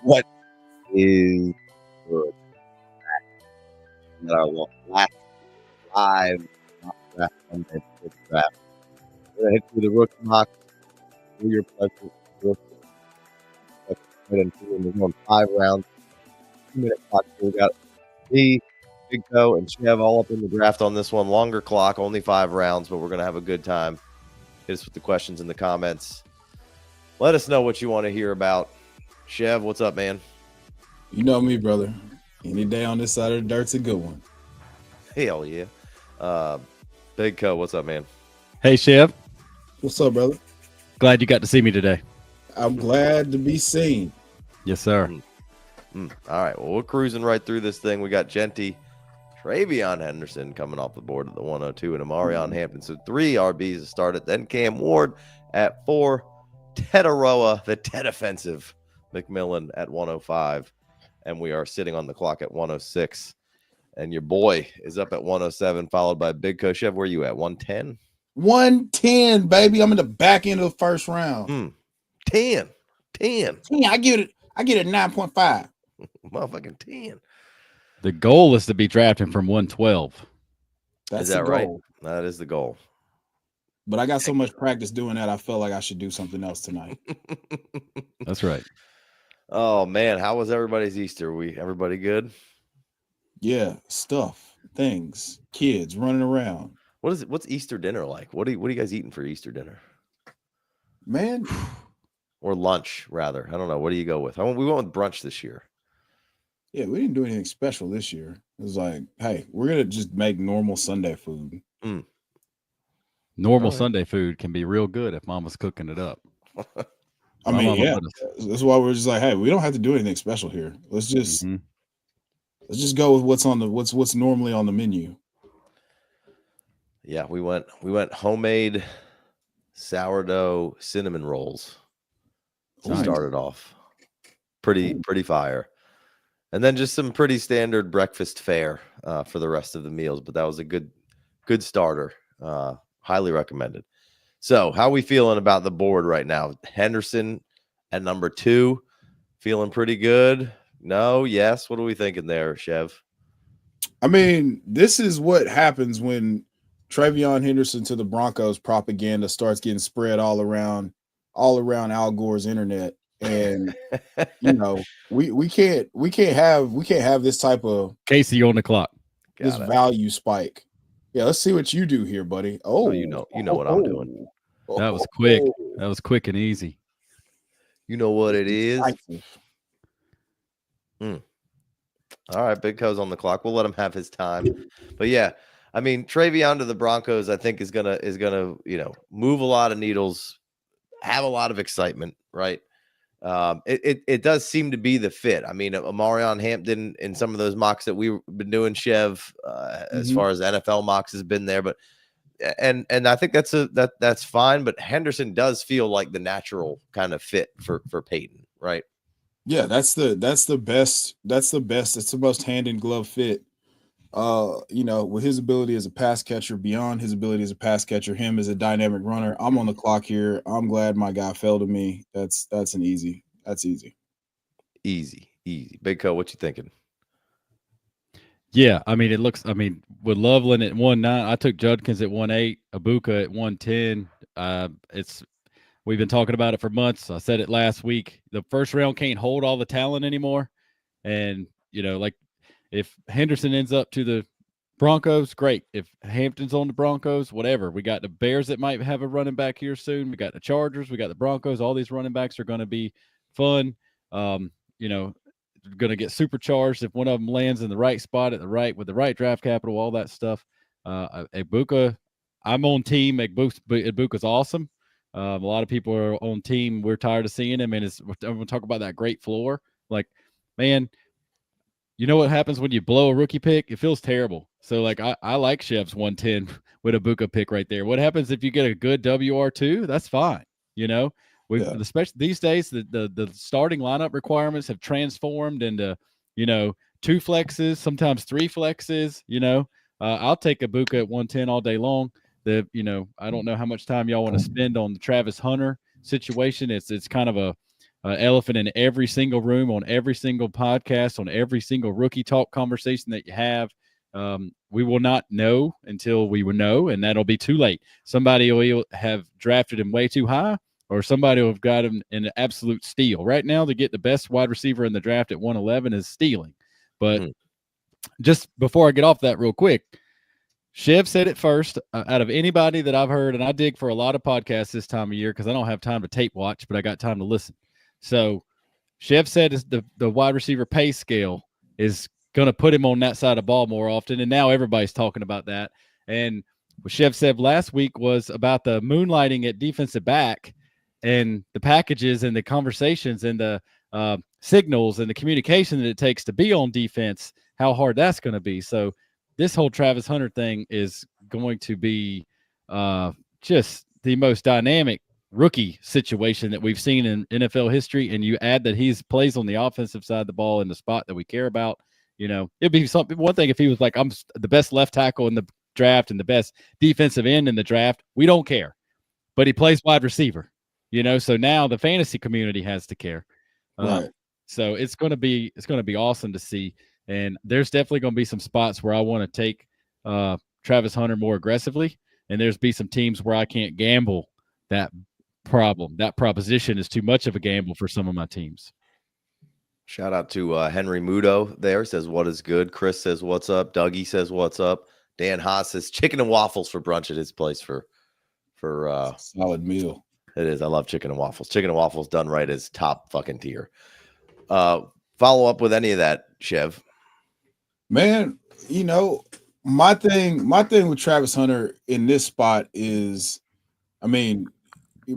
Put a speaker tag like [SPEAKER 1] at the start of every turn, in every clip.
[SPEAKER 1] What is good? Our last live mock draft Monday before the draft. We're gonna hit through the rookie mock. Do your pleasure. And we're going 5 rounds, 2-minute clock. So we got me, Big Co, and Chev all up in the draft on this one. Longer clock, only 5 rounds, but we're gonna have a good time. Hit us with the questions in the comments. Let us know what you want to hear about. Chev, what's up, man?
[SPEAKER 2] You know me, brother. Any day on this side of the dirt's a good one.
[SPEAKER 1] Hell yeah. Big Co, what's up, man?
[SPEAKER 3] Hey, Chev.
[SPEAKER 2] What's up, brother?
[SPEAKER 3] Glad you got to see me today.
[SPEAKER 2] I'm glad to be seen.
[SPEAKER 3] Yes, sir.
[SPEAKER 1] All right. Well, we're cruising right through this thing. We got Genty, Travion Henderson coming off the board at the 102, and Amarion Hampton. So 3 RBs to start it. Then Cam Ward at 4. Tetaroa, the Ted offensive. McMillan at 105. And we are sitting on the clock at 106. And your boy is up at 107, followed by Big Co. Chev, where you at? 110?
[SPEAKER 2] 110, baby. I'm in the back end of the first round.
[SPEAKER 1] 10.
[SPEAKER 2] Yeah, I get it 9.5.
[SPEAKER 1] Motherfucking 10.
[SPEAKER 3] The goal is to be drafting from 112.
[SPEAKER 2] That's
[SPEAKER 1] Is that
[SPEAKER 2] the
[SPEAKER 1] right?
[SPEAKER 2] goal.
[SPEAKER 1] That is the goal.
[SPEAKER 2] But I got so much practice doing that, I felt like I should do something else tonight.
[SPEAKER 3] That's right.
[SPEAKER 1] Oh, man. How was everybody's Easter? Everybody good?
[SPEAKER 2] Yeah, stuff, things, kids running around.
[SPEAKER 1] What's Easter dinner like? What are you guys eating for Easter dinner?
[SPEAKER 2] Man,
[SPEAKER 1] or lunch, rather. I don't know. What do you go with? We went with brunch this year.
[SPEAKER 2] Yeah, we didn't do anything special this year. It was like, hey, we're going to just make normal Sunday food.
[SPEAKER 3] Normal Sunday food can be real good if Mama's cooking it up.
[SPEAKER 2] I mean, yeah. That's why we're just like, hey, we don't have to do anything special here. Let's just go with what's normally on the menu.
[SPEAKER 1] Yeah, we went homemade sourdough cinnamon rolls. So started off pretty fire. And then just some pretty standard breakfast fare for the rest of the meals, but that was a good starter. Highly recommended. So, how are we feeling about the board right now? Henderson at number 2, feeling pretty good. No, yes. What are we thinking there, Chev?
[SPEAKER 2] I mean, this is what happens when Travion Henderson to the Broncos propaganda starts getting spread all around Al Gore's internet, and you know we can't have this type of
[SPEAKER 3] Casey on the clock.
[SPEAKER 2] This value spike. Yeah, let's see what you do here, buddy. Oh,
[SPEAKER 1] you know what I'm doing.
[SPEAKER 3] That was quick. That was quick and easy.
[SPEAKER 1] You know what it is. All right, Big Co's on the clock. We'll let him have his time. But yeah, I mean, Travion to the Broncos, I think is gonna move a lot of needles, have a lot of excitement, right? It does seem to be the fit. I mean, Amarion Hampton in some of those mocks that we've been doing, Chev, as far as NFL mocks has been there, but and I think that's fine. But Henderson does feel like the natural kind of fit for Peyton, right?
[SPEAKER 2] Yeah, that's the best. It's the most hand in glove fit. With his ability as a pass catcher, beyond his ability as a pass catcher, him as a dynamic runner. I'm on the clock here. I'm glad my guy fell to me. That's easy.
[SPEAKER 1] Easy. Big Co, what you thinking?
[SPEAKER 3] Yeah, I mean, with Loveland at 1.9, I took Judkins at 1.8, Ibuka at 1.10. We've been talking about it for months. I said it last week. The first round can't hold all the talent anymore. And, if Henderson ends up to the Broncos, great. If Hampton's on the Broncos, whatever. We got the Bears that might have a running back here soon. We got the Chargers. We got the Broncos. All these running backs are going to be fun. Going to get supercharged if one of them lands in the right spot with the right draft capital, all that stuff. Ibuka, I'm on team. Ibuka's awesome. A lot of people are on team. We're tired of seeing him, and I'm going to talk about that great floor. Like, man, you know what happens when you blow a rookie pick? It feels terrible. So, I like Chev's 110 with a Ibuka pick right there. What happens if you get a good WR2? That's fine. Especially these days, the starting lineup requirements have transformed into, 2 flexes, sometimes 3 flexes. I'll take Ibuka at 110 all day long. I don't know how much time y'all want to spend on the Travis Hunter situation. It's kind of elephant in every single room, on every single podcast, on every single rookie talk conversation that you have. We will not know until we will know, and that'll be too late. Somebody will have drafted him way too high, or somebody will have got him in an absolute steal. Right now, to get the best wide receiver in the draft at 111 is stealing. But just before I get off that real quick, Chev said it first out of anybody that I've heard, and I dig for a lot of podcasts this time of year because I don't have time to tape watch, but I got time to listen. So Chev said the wide receiver pay scale is going to put him on that side of the ball more often, and now everybody's talking about that. And what Chev said last week was about the moonlighting at defensive back and the packages and the conversations and the signals and the communication that it takes to be on defense, how hard that's going to be. So this whole Travis Hunter thing is going to be just the most dynamic rookie situation that we've seen in NFL history. And you add that he plays on the offensive side of the ball in the spot that we care about. You know, it'd be one thing if he was like, I'm the best left tackle in the draft and the best defensive end in the draft. We don't care. But he plays wide receiver, you know, so now the fantasy community has to care.
[SPEAKER 2] Right.
[SPEAKER 3] So it's going to be awesome to see. And there's definitely going to be some spots where I want to take Travis Hunter more aggressively. And there's be some teams where I can't gamble that problem. That proposition is too much of a gamble for some of my teams.
[SPEAKER 1] Shout out to Henry Mudo there. Says, what is good? Chris says, what's up? Dougie says, what's up? Dan Haas says, chicken and waffles for brunch at his place for
[SPEAKER 2] solid meal.
[SPEAKER 1] It is. I love chicken and waffles. Chicken and waffles done right is top fucking tier. Follow up with any of that, Chev.
[SPEAKER 2] Man, you know, my thing with Travis Hunter in this spot is, I mean,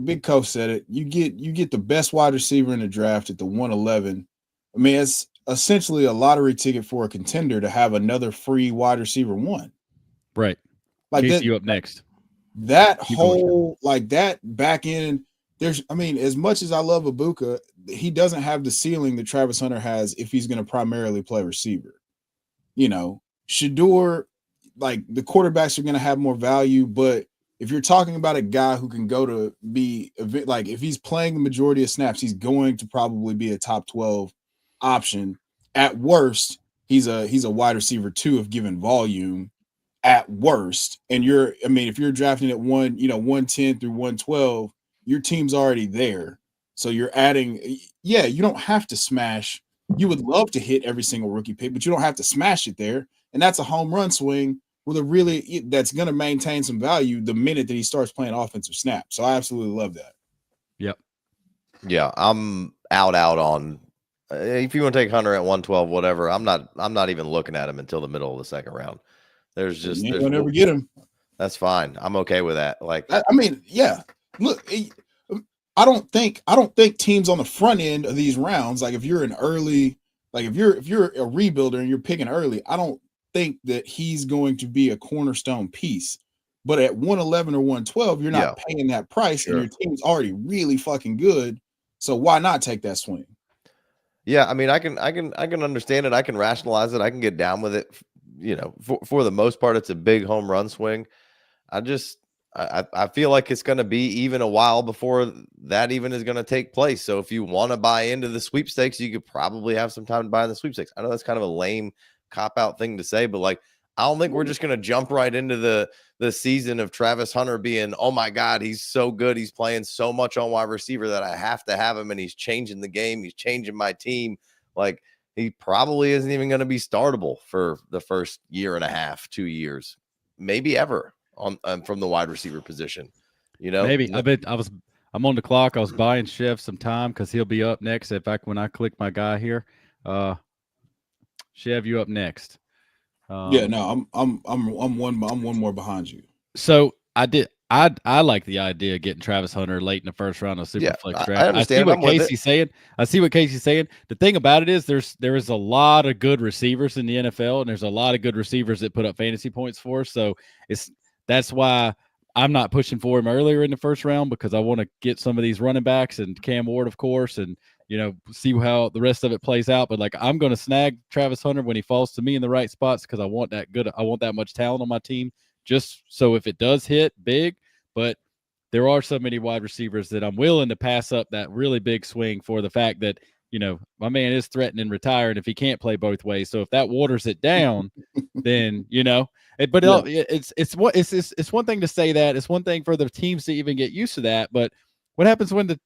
[SPEAKER 2] Big Coach said it. You get the best wide receiver in the draft at the 111. I mean, it's essentially a lottery ticket for a contender to have another free wide receiver one.
[SPEAKER 3] Right.
[SPEAKER 2] Like
[SPEAKER 3] Casey,
[SPEAKER 2] that,
[SPEAKER 3] you up next.
[SPEAKER 2] That whole like that back end. I mean, as much as I love Ibuka, he doesn't have the ceiling that Travis Hunter has if he's going to primarily play receiver. You know, Shedeur, like the quarterbacks are going to have more value, but if you're talking about a guy who can go to be like, if he's playing the majority of snaps, he's going to probably be a top 12 option. At worst, he's a wide receiver 2 if given volume at worst. And if you're drafting at 110 through 112, your team's already there. So you're adding, you don't have to smash. You would love to hit every single rookie pick, but you don't have to smash it there. And that's a home run swing with that's going to maintain some value the minute that he starts playing offensive snaps. So I absolutely love that.
[SPEAKER 3] Yep.
[SPEAKER 1] Yeah, I'm out on if you want to take Hunter at 112, whatever. I'm not even looking at him until the middle of the second round. There's
[SPEAKER 2] you'll never get him.
[SPEAKER 1] That's fine. I'm okay with that. Like,
[SPEAKER 2] I mean, yeah. Look, I don't think teams on the front end of these rounds, like if you're an early, like if you're a rebuilder and you're picking early, I don't think that he's going to be a cornerstone piece. But at 111 or 112, you're not paying that price, and your team's already really fucking good. So why not take that swing? Yeah,
[SPEAKER 1] I mean, I can understand it. I can rationalize it. I can get down with it. You know, for the most part, it's a big home run swing. I feel like it's going to be even a while before that even is going to take place. So if you want to buy into the sweepstakes, you could probably have some time to buy in the sweepstakes. I know that's kind of a lame cop-out thing to say, but like, I don't think we're just going to jump right into the season of Travis Hunter being, oh my God, he's so good. He's playing so much on wide receiver that I have to have him, and he's changing the game. He's changing my team. Like, he probably isn't even going to be startable for the first year and a half, 2 years, maybe ever from the wide receiver position. You know,
[SPEAKER 3] maybe. I'm on the clock. I was buying Chev some time because he'll be up next. In fact, when I click my guy here, Chev, you up next.
[SPEAKER 2] I'm one more behind you.
[SPEAKER 3] So I like the idea of getting Travis Hunter late in the first round of Superflex draft.
[SPEAKER 1] I understand.
[SPEAKER 3] I see what Casey's saying. The thing about it is there is a lot of good receivers in the NFL, and there's a lot of good receivers that put up fantasy points for us. So that's why I'm not pushing for him earlier in the first round, because I want to get some of these running backs and Cam Ward, of course, and see how the rest of it plays out. But like, I'm going to snag Travis Hunter when he falls to me in the right spots, because I want that much talent on my team, just so if it does hit big. But there are so many wide receivers that I'm willing to pass up that really big swing for the fact that, my man is threatening retiring if he can't play both ways. So if that waters it down, then, it's one thing to say that. It's one thing for the teams to even get used to that. But what happens when the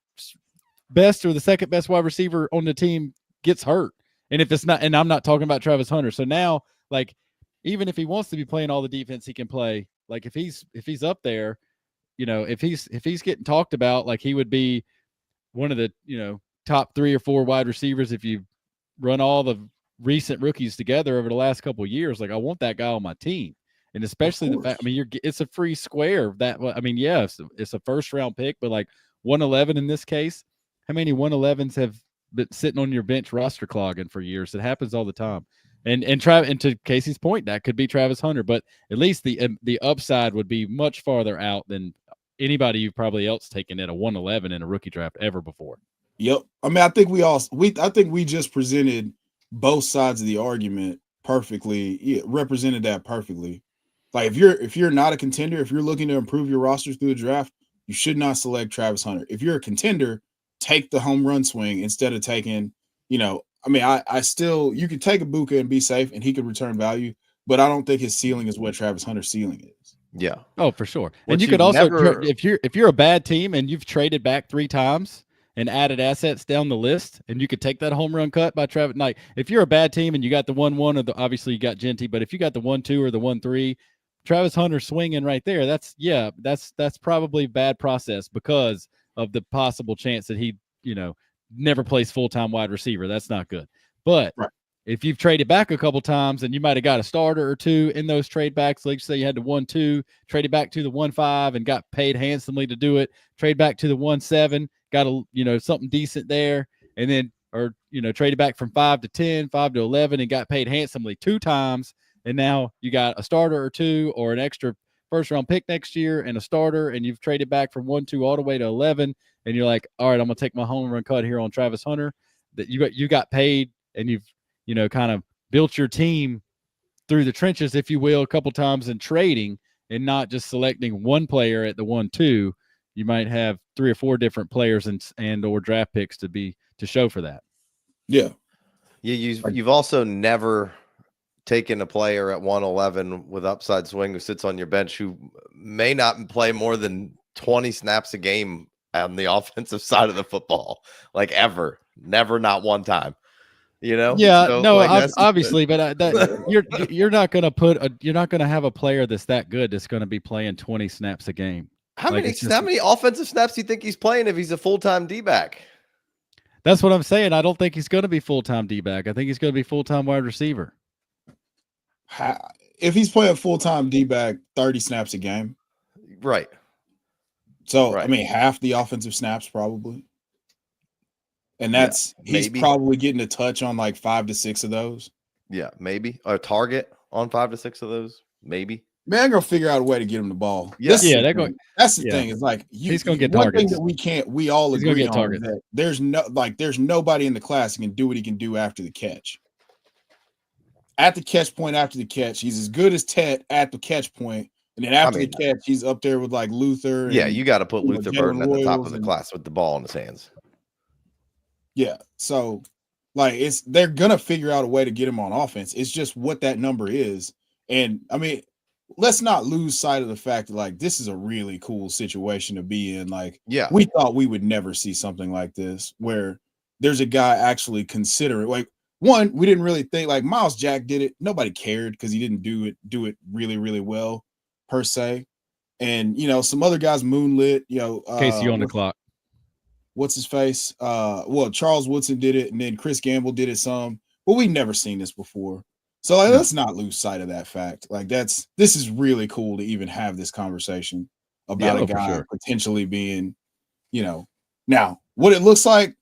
[SPEAKER 3] best or the second best wide receiver on the team gets hurt? And if it's not, and I'm not talking about Travis Hunter. So now, like, even if he wants to be playing all the defense he can play, like if he's up there, if he's getting talked about, like he would be one of the, top 3 or 4 wide receivers if you run all the recent rookies together over the last couple of years. Like I want that guy on my team. And especially the fact, it's a free square that, it's a first round pick, but like 111 in this case, how many 111s have been sitting on your bench roster clogging for years? It happens all the time. And to Casey's point, that could be Travis Hunter, but at least the upside would be much farther out than anybody you've probably else taken at a 111 in a rookie draft ever before.
[SPEAKER 2] Yep. I think I think we just presented both sides of the argument perfectly. It represented that perfectly. Like if you're not a contender, if you're looking to improve your roster through the draft, you should not select Travis Hunter. If you're a contender, take the home run swing instead of taking, I still, you could take Ibuka and be safe and he could return value, but I don't think his ceiling is what Travis Hunter's ceiling is.
[SPEAKER 1] Yeah.
[SPEAKER 3] Oh, for sure. And you could also, if you're a bad team and you've traded back 3 times and added assets down the list, and you could take that home run cut by Travis Knight. If you're a bad team and you got the 1-1 or obviously you got Genty, but if you got the 1-2 or the 1-3, Travis Hunter swinging right there, that's probably bad process because of the possible chance that he, never plays full-time wide receiver. That's not good. But if you've traded back a couple times and you might have got a starter or 2 in those trade backs, like say you had the 1-2, traded back to the 1-5 and got paid handsomely to do it, trade back to the 1-7, got something decent there, and then traded back from 5 to 10, 5 to 11 and got paid handsomely 2 times, and now you got a starter or 2 or an extra first round pick next year and a starter, and you've traded back from 1-2 all the way to 11, and you're like, all right, I'm gonna take my home run cut here on Travis Hunter. That you got paid and you've kind of built your team through the trenches, if you will, a couple times in trading and not just selecting one player at the 1-2. You might have 3 or 4 different players and or draft picks to show for that.
[SPEAKER 2] Yeah.
[SPEAKER 1] You've also never taken a player at 111 with upside swing who sits on your bench who may not play more than 20 snaps a game on the offensive side of the football, like ever, never, not one time.
[SPEAKER 3] Yeah,
[SPEAKER 1] so,
[SPEAKER 3] no,
[SPEAKER 1] like,
[SPEAKER 3] obviously, but you're not going to have a player that's that good that's going to be playing 20 snaps a game.
[SPEAKER 1] How many offensive snaps do you think he's playing if he's a full-time D-back?
[SPEAKER 3] That's what I'm saying. I don't think he's going to be full-time D-back. I think he's going to be full-time wide receiver.
[SPEAKER 2] If he's playing full-time D-back, 30 snaps a game.
[SPEAKER 1] Right.
[SPEAKER 2] So, half the offensive snaps probably. And he's probably getting a touch on like 5 to 6 of those.
[SPEAKER 1] Yeah, maybe. A target on 5 to 6 of those, maybe.
[SPEAKER 2] Man, I'm gonna figure out a way to get him the ball.
[SPEAKER 1] Yes.
[SPEAKER 2] That's the thing. Is like
[SPEAKER 3] he's gonna get
[SPEAKER 2] one
[SPEAKER 3] targets.
[SPEAKER 2] Thing that we all agree on is that there's nobody in the class who can do what he can do after the catch. At the catch point, after the catch, he's as good as Ted at the catch point, and then after the catch, he's up there with like Luther.
[SPEAKER 1] Yeah, you got to put Luther Burden at the top of the class with the ball in his hands.
[SPEAKER 2] Yeah, so like they're gonna figure out a way to get him on offense. It's just what that number is, and let's not lose sight of the fact that like this is a really cool situation to be in. Like, we thought we would never see something like this where there's a guy actually considering. Like, one, we didn't really think like Miles Jack did it. Nobody cared because he didn't do it really, really well per se. And some other guys moonlit.
[SPEAKER 3] Casey on the clock.
[SPEAKER 2] What's his face? Charles Woodson did it, and then Chris Gamble did it some. But we've never seen this before. So let's not lose sight of that fact. Like this is really cool to even have this conversation about a guy potentially being, now what it looks like.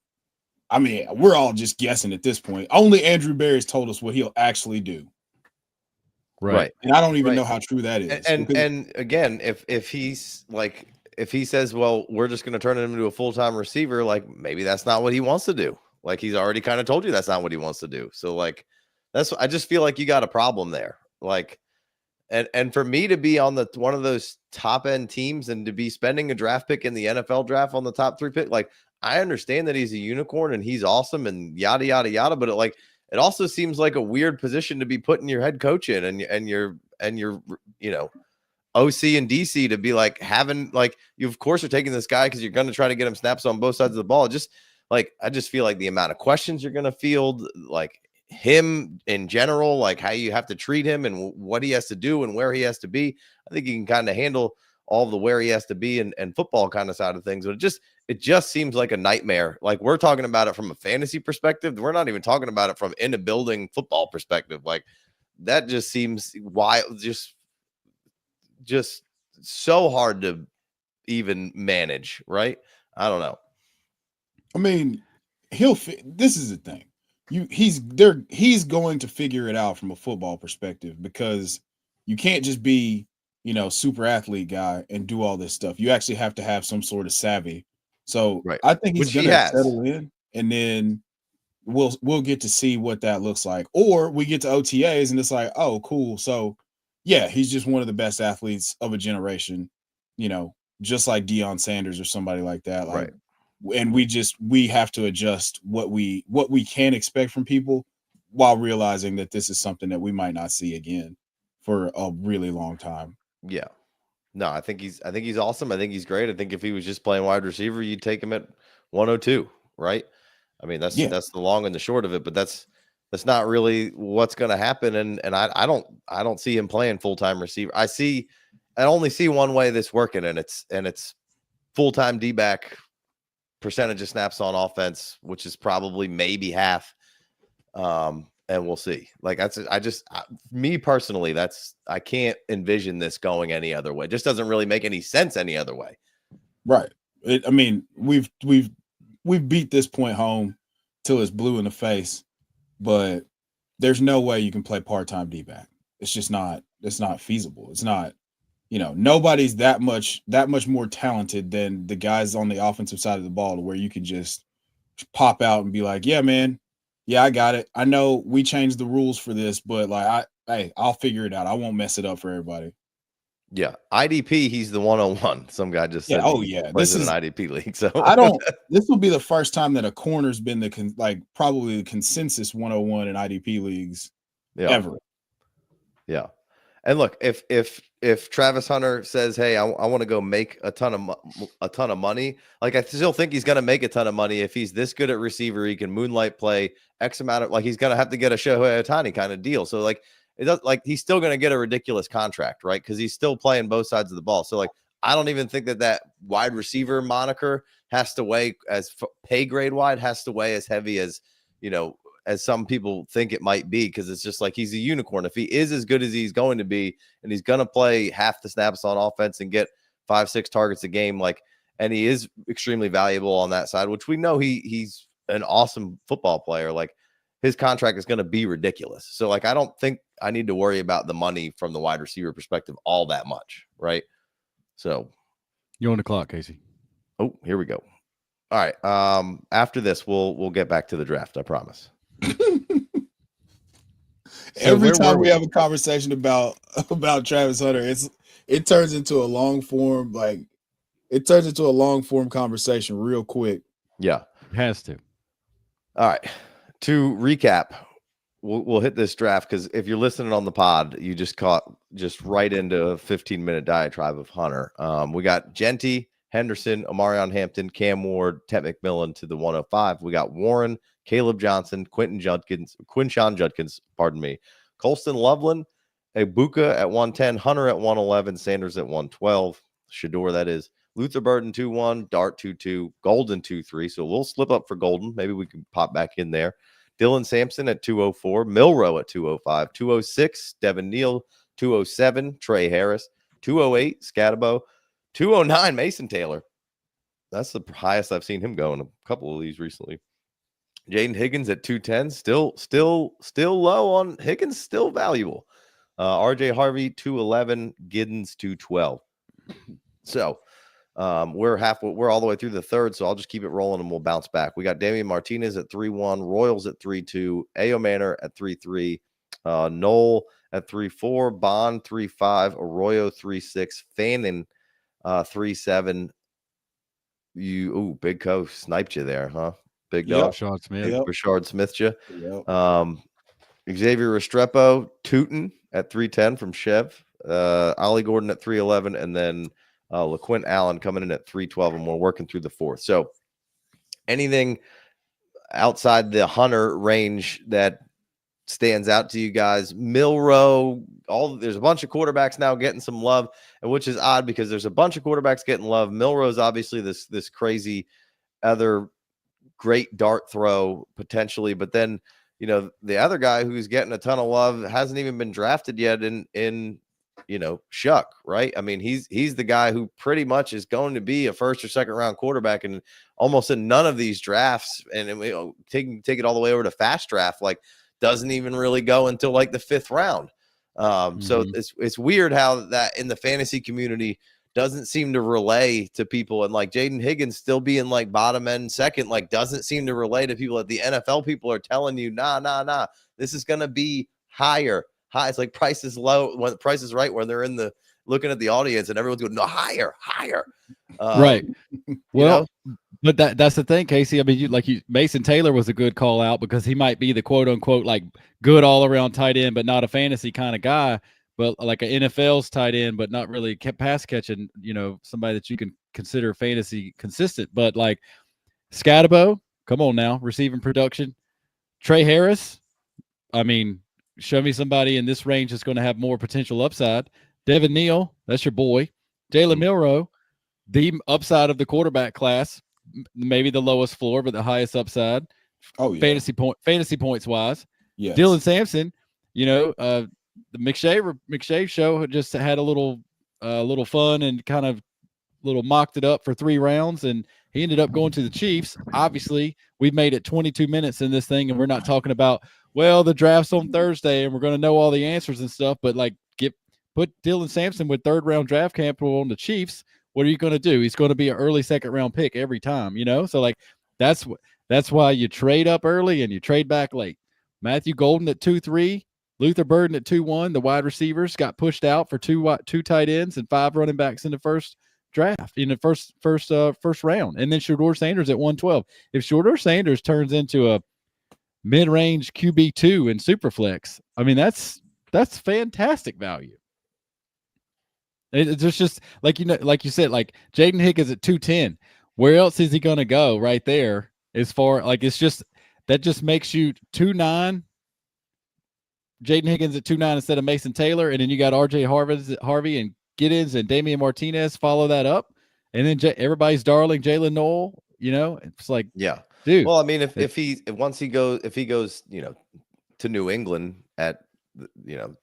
[SPEAKER 2] We're all just guessing at this point. Only Andrew Berry's told us what he'll actually do.
[SPEAKER 1] Right.
[SPEAKER 2] And I don't even know how true that is.
[SPEAKER 1] And again, if he says, well, we're just going to turn him into a full-time receiver, like maybe that's not what he wants to do. Like he's already kind of told you that's not what he wants to do. So like, I just feel like you got a problem there. Like, And for me to be on one of those top end teams and to be spending a draft pick in the NFL draft on the top 3 pick, like I understand that he's a unicorn and he's awesome and yada yada yada, but it also seems like a weird position to be putting your head coach in and your OC and DC to be like having like you of course are taking this guy because you're going to try to get him snaps on both sides of the ball. Just like I just feel like the amount of questions you're going to field, like him in general, like how you have to treat him and what he has to do and where he has to be. I think he can kind of handle all the where he has to be and football kind of side of things. But it just seems like a nightmare. Like we're talking about it from a fantasy perspective. We're not even talking about it from in a building football perspective. Like that just seems wild, just so hard to even manage. Right. I don't know.
[SPEAKER 2] I mean, this is the thing. He's going to figure it out from a football perspective because you can't just be, super athlete guy and do all this stuff. You actually have to have some sort of savvy. So
[SPEAKER 1] right.
[SPEAKER 2] I think he's going to settle in, and then we'll get to see what that looks like. Or we get to OTAs and it's like, oh, cool. So yeah, he's just one of the best athletes of a generation, just like Deion Sanders or somebody like that. Like,
[SPEAKER 1] right.
[SPEAKER 2] And we have to adjust what we can expect from people while realizing that this is something that we might not see again for a really long time.
[SPEAKER 1] Yeah. No, I think he's awesome. I think he's great. I think if he was just playing wide receiver, you'd take him at 102, right? I mean, that's the long and the short of it, but that's not really what's going to happen. And I don't see him playing full-time receiver. I only see one way this working, and it's full-time D-back percentage of snaps on offense, which is probably maybe half. And we'll see. Like me personally, I can't envision this going any other way. It just doesn't really make any sense any other way.
[SPEAKER 2] Right. I mean, we've beat this point home till it's blue in the face, but there's no way you can play part-time D-back. It's not feasible. It's not, nobody's that much more talented than the guys on the offensive side of the ball to where you can just pop out and be like, yeah, man, yeah, I got it. I know we changed the rules for this, but like, I'll figure it out. I won't mess it up for everybody.
[SPEAKER 1] Yeah. IDP, he's the 101. Some guy just said, this is an IDP league. So
[SPEAKER 2] this will be the first time that a corner's been probably the consensus 101 in IDP leagues ever.
[SPEAKER 1] Yeah. And look, if Travis Hunter says, hey, I want to go make a ton of money, like I still think he's going to make a ton of money. If he's this good at receiver, he can moonlight play X amount of, like he's going to have to get a Shohei Ohtani kind of deal. So like, it does, like he's still going to get a ridiculous contract, right? Because he's still playing both sides of the ball. So like, I don't even think that wide receiver moniker has to weigh as pay grade wide, has to weigh as heavy as, as some people think it might be, because it's just like he's a unicorn. If he is as good as he's going to be, and he's going to play half the snaps on offense and get 5-6 targets a game, like, and he is extremely valuable on that side, which we know he's an awesome football player. Like his contract is going to be ridiculous. So like, I don't think I need to worry about the money from the wide receiver perspective all that much, right? So
[SPEAKER 3] you're on the clock, Casey.
[SPEAKER 1] Oh, here we go. All right. After this, we'll get back to the draft. I promise.
[SPEAKER 2] Every time we have a conversation about Travis Hunter, it turns into a long form conversation real quick.
[SPEAKER 1] Yeah,
[SPEAKER 3] it has to.
[SPEAKER 1] All right. To recap, we'll hit this draft because if you're listening on the pod, you just caught right into a 15-minute diatribe of Hunter. We got Genty, Henderson, Omarion Hampton, Cam Ward, Ted McMillan to the 105. We got Warren, Caleb Johnson, Quinshon Judkins, Colston Loveland, Ibuka at 110, Hunter at 111, Sanders at 112, Shedeur, that is, Luther Burden 2-1, Dart 2-2, Golden 2-3. So we'll slip up for Golden. Maybe we can pop back in there. Dylan Sampson at 204, Milroe at 205, 206, Devin Neal, 207, Trey Harris, 208, Scatabo, 209, Mason Taylor. That's the highest I've seen him go in a couple of these recently. Jaden Higgins at 210, still low on Higgins, still valuable. RJ Harvey 211, Giddens 212. So we're all the way through the third, so I'll just keep it rolling and we'll bounce back. We got Damian Martinez at 3-1, Royals at 3-2, Ayo Manor at 3-3, Knoll at 3-4, Bond 3-5, Arroyo 3-6, Fannin 3-7. Big Co sniped you there, huh? Big dog.
[SPEAKER 3] Rashard Smith.
[SPEAKER 2] Yep.
[SPEAKER 1] Rashard Smith you.
[SPEAKER 2] Yep.
[SPEAKER 1] Xavier Restrepo, Tootin at 310 from Chev. Ollie Gordon at 311, and then LaQuint Allen coming in at 312, and we're working through the fourth. So anything outside the Hunter range that stands out to you guys? Milroe, there's a bunch of quarterbacks now getting some love, and which is odd because there's a bunch of quarterbacks getting love. Milroe's obviously this crazy other great dart throw potentially, but then the other guy who's getting a ton of love hasn't even been drafted yet in Shuck, right? I mean, he's the guy who pretty much is going to be a first or second round quarterback, and almost in none of these drafts, and take it all the way over to fast draft, like doesn't even really go until like the 5th round. So it's weird how that in the fantasy community doesn't seem to relay to people, and like Jaden Higgins still being like bottom end second, like doesn't seem to relay to people that the NFL people are telling you, nah, this is going to be high. It's like Price is low when Price is right, when they're in the looking at the audience and everyone's going, no, higher.
[SPEAKER 3] Right. Well, but that's the thing, Casey. I mean, Mason Taylor was a good call out because he might be the quote unquote like good all around tight end, but not a fantasy kind of guy. But like an NFL's tight end, but not really pass catching, somebody that you can consider fantasy consistent. But like Scatabo, come on now, receiving production. Trey Harris, I mean, show me somebody in this range that's going to have more potential upside. Devin Neal, that's your boy. Jalen Milroe, the upside of the quarterback class, maybe the lowest floor, but the highest upside.
[SPEAKER 2] Oh, yeah.
[SPEAKER 3] Fantasy points wise.
[SPEAKER 2] Yes.
[SPEAKER 3] Dylan Sampson, the McShay show just had a little fun and kind of little mocked it up for 3 rounds, and he ended up going to the Chiefs. Obviously, we've made it 22 minutes in this thing, and we're not talking about, well, the draft's on Thursday and we're going to know all the answers and stuff, but like put Dylan Sampson with 3rd round draft capital on the Chiefs. What are you going to do? He's going to be an early 2nd round pick every time, So like that's why you trade up early and you trade back late. Matthew Golden at 2-3. Luther Burden at 2-1. The wide receivers got pushed out for two tight ends and 5 running backs in the first draft, in the first round. And then Shedeur Sanders at 112. If Shedeur Sanders turns into a mid-range QB2 in Superflex, I mean, that's fantastic value. It's just like you said, like Jaden Higgins at 210. Where else is he going to go right there? As far like it's just that just makes you 2-9. Jaden Higgins at 2-9 instead of Mason Taylor, and then you got RJ Harvey and Giddens and Damian Martinez follow that up, and then everybody's darling Jalen Knoll. It's like,
[SPEAKER 1] yeah,
[SPEAKER 3] dude.
[SPEAKER 1] Well, I mean, if he goes, to New England at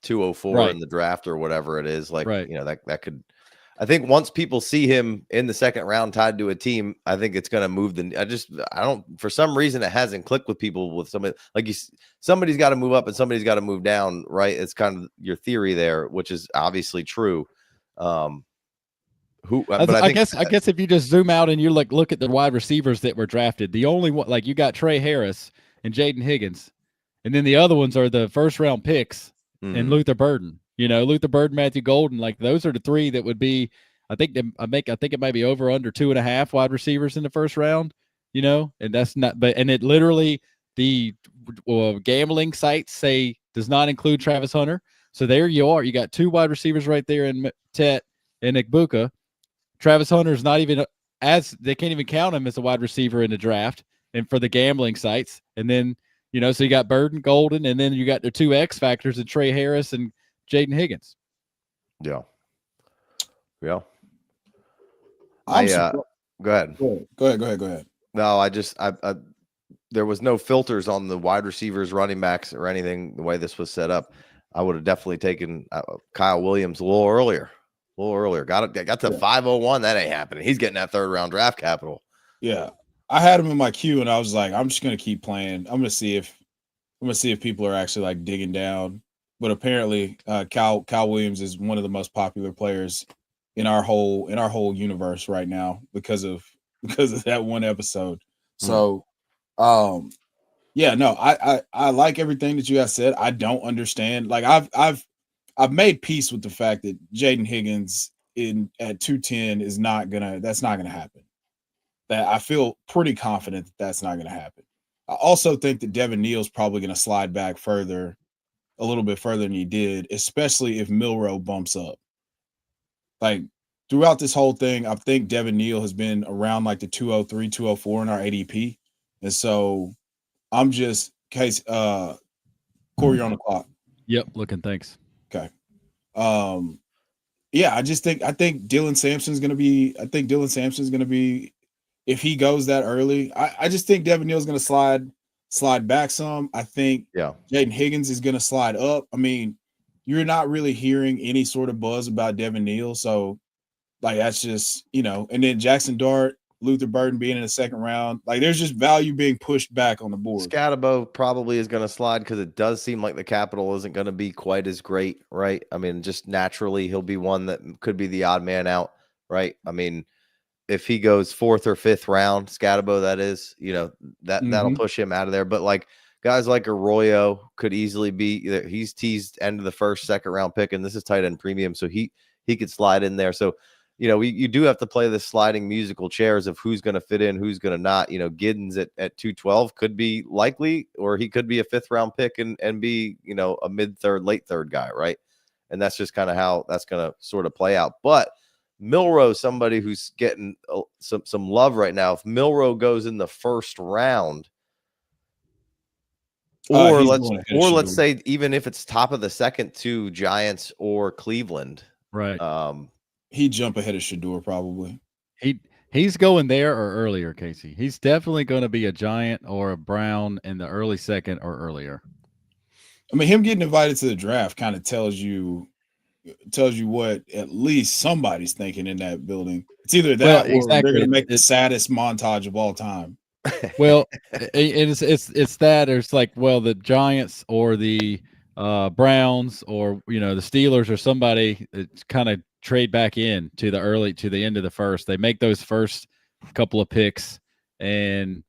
[SPEAKER 1] 204
[SPEAKER 3] right.
[SPEAKER 1] in the draft or whatever it is, like
[SPEAKER 3] right.
[SPEAKER 1] That could. I think once people see him in the 2nd round tied to a team, I think it's going to move I don't, for some reason, it hasn't clicked with people with somebody like somebody's got to move up and somebody's got to move down, right? It's kind of your theory there, which is obviously true. I
[SPEAKER 3] guess if you just zoom out and you look at the wide receivers that were drafted, the only one, like you got Trey Harris and Jaden Higgins, and then the other ones are the 1st round picks and Luther Burden. Luther Burden, Matthew Golden, like those are the 3 that would be. I think it might be over under 2.5 wide receivers in the 1st round. And that's not. But and it literally the gambling sites say does not include Travis Hunter. So there you are. You got 2 wide receivers right there in Tet and Igbuka. Travis Hunter is not even they can't even count him as a wide receiver in the draft and for the gambling sites. And then so you got Burden, Golden, and then you got the 2 X factors of Trey Harris and Jaden Higgins.
[SPEAKER 1] Yeah.
[SPEAKER 2] Go
[SPEAKER 1] ahead.
[SPEAKER 2] Go ahead.
[SPEAKER 1] No, there was no filters on the wide receivers, running backs, or anything. The way this was set up, I would have definitely taken Kyle Williams a little earlier. Got to 501. That ain't happening. He's getting that 3rd round draft capital.
[SPEAKER 2] Yeah, I had him in my queue, and I was like, I'm just gonna keep playing. I'm gonna see if people are actually like digging down. But apparently, Kyle Williams is one of the most popular players in our whole universe right now because of that one episode. So, Yeah, no, I like everything that you guys said. I don't understand. Like I've made peace with the fact that Jaden Higgins at 210 is that's not gonna happen. That I feel pretty confident that that's not gonna happen. I also think that Devin Neal's probably gonna slide back a little bit further than he did, especially if Milroe bumps up. Like throughout this whole thing, I think Devin Neal has been around like the 203, 204 in our ADP. And so I'm just Corey, you're on the clock.
[SPEAKER 3] Yep, looking. Thanks.
[SPEAKER 2] Okay. Yeah, I think Dylan Sampson's gonna be. If he goes that early. I just think Devin Neal's gonna slide back some. I think Jaden Higgins is gonna slide up. I mean, you're not really hearing any sort of buzz about Devin Neal, so like that's just and then Jackson Dart, Luther Burden being in the second round, like there's just value being pushed back on the board.
[SPEAKER 1] Scatabo probably is going to slide because it does seem like the capital isn't going to be quite as great, right? I mean, just naturally he'll be one that could be the odd man out, right? I mean, if he goes 4th or 5th round, Scatabo, that is, that'll push him out of there. But like guys like Arroyo could easily be, he's teased end of the 1st, 2nd round pick, and this is tight end premium, so he could slide in there. So you do have to play the sliding musical chairs of who's going to fit in, who's going to not. Giddens at 212 could be likely, or he could be a 5th round pick and be, a mid-3rd, late-3rd guy, right? And that's just kind of how that's going to sort of play out. But Milroe, somebody who's getting some love right now. If Milroe goes in the 1st round, or let's say even if it's top of the 2nd to Giants or Cleveland,
[SPEAKER 3] right?
[SPEAKER 2] He'd jump ahead of Shedeur probably.
[SPEAKER 3] He's going there or earlier, Casey. He's definitely going to be a Giant or a Brown in the early 2nd or earlier.
[SPEAKER 2] I mean, him getting invited to the draft kind of tells you what at least somebody's thinking in that building. It's either that or they're going to make the saddest montage of all time.
[SPEAKER 3] Well, it's that, or it's like, well, the Giants or the Browns or the Steelers or somebody that's kind of trade back in to the end of the 1st. They make those first couple of picks, and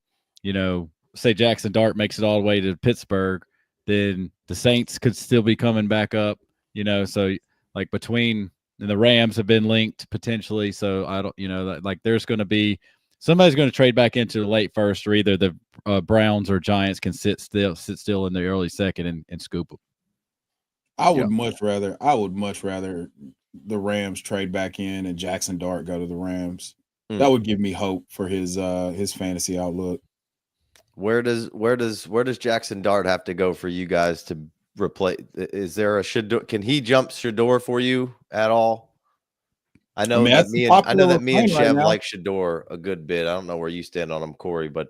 [SPEAKER 3] say Jackson Dart makes it all the way to Pittsburgh, then the Saints could still be coming back up. So like between the Rams have been linked potentially. So I don't like there's going to be somebody's going to trade back into the late 1st, or either the Browns or Giants can sit still in the early 2nd and scoop them.
[SPEAKER 2] I would much rather the Rams trade back in and Jackson Dart go to the Rams. That would give me hope for his fantasy outlook.
[SPEAKER 1] Where does Jackson Dart have to go for you guys to replace? Is there a Shedeur? Can he jump Shedeur for you at all? I know that me and Chev like Shedeur a good bit. I don't know where you stand on him, Corey, but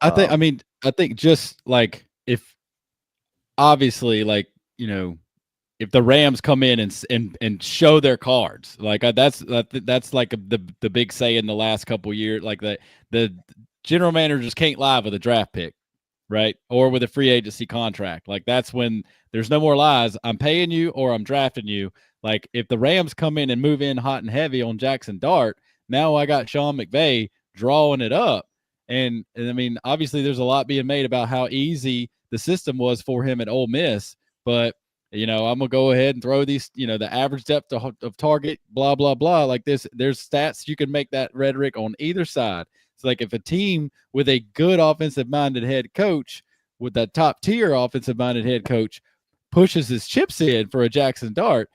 [SPEAKER 3] I think just like if obviously like if the Rams come in and show their cards, like that's like the big say in the last couple of years, like the general manager just can't lie with a draft pick, right? Or with a free agency contract. Like that's when there's no more lies. I'm paying you or I'm drafting you. Like if the Rams come in and move in hot and heavy on Jackson Dart, now I got Sean McVay drawing it up. And I mean, obviously there's a lot being made about how easy the system was for him at Ole Miss, but I'm going to go ahead and throw these, the average depth of target, blah, blah, blah. Like this, there's stats you can make that rhetoric on either side. It's like if a team with a good offensive-minded head coach, with that top-tier offensive-minded head coach, pushes his chips in for a Jackson Dart,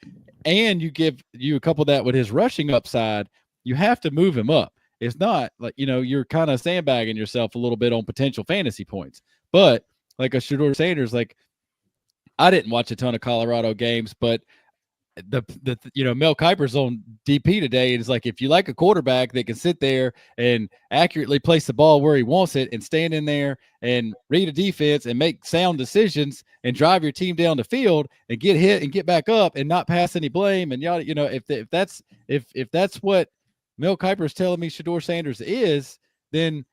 [SPEAKER 3] and you couple that with his rushing upside, you have to move him up. It's not like, you're kind of sandbagging yourself a little bit on potential fantasy points. But like a Shedeur Sanders, like, I didn't watch a ton of Colorado games, but the Mel Kiper's on DP today, and it's like if you like a quarterback that can sit there and accurately place the ball where he wants it and stand in there and read a defense and make sound decisions and drive your team down the field and get hit and get back up and not pass any blame and if that's what Mel Kiper's telling me Shedeur Sanders is, then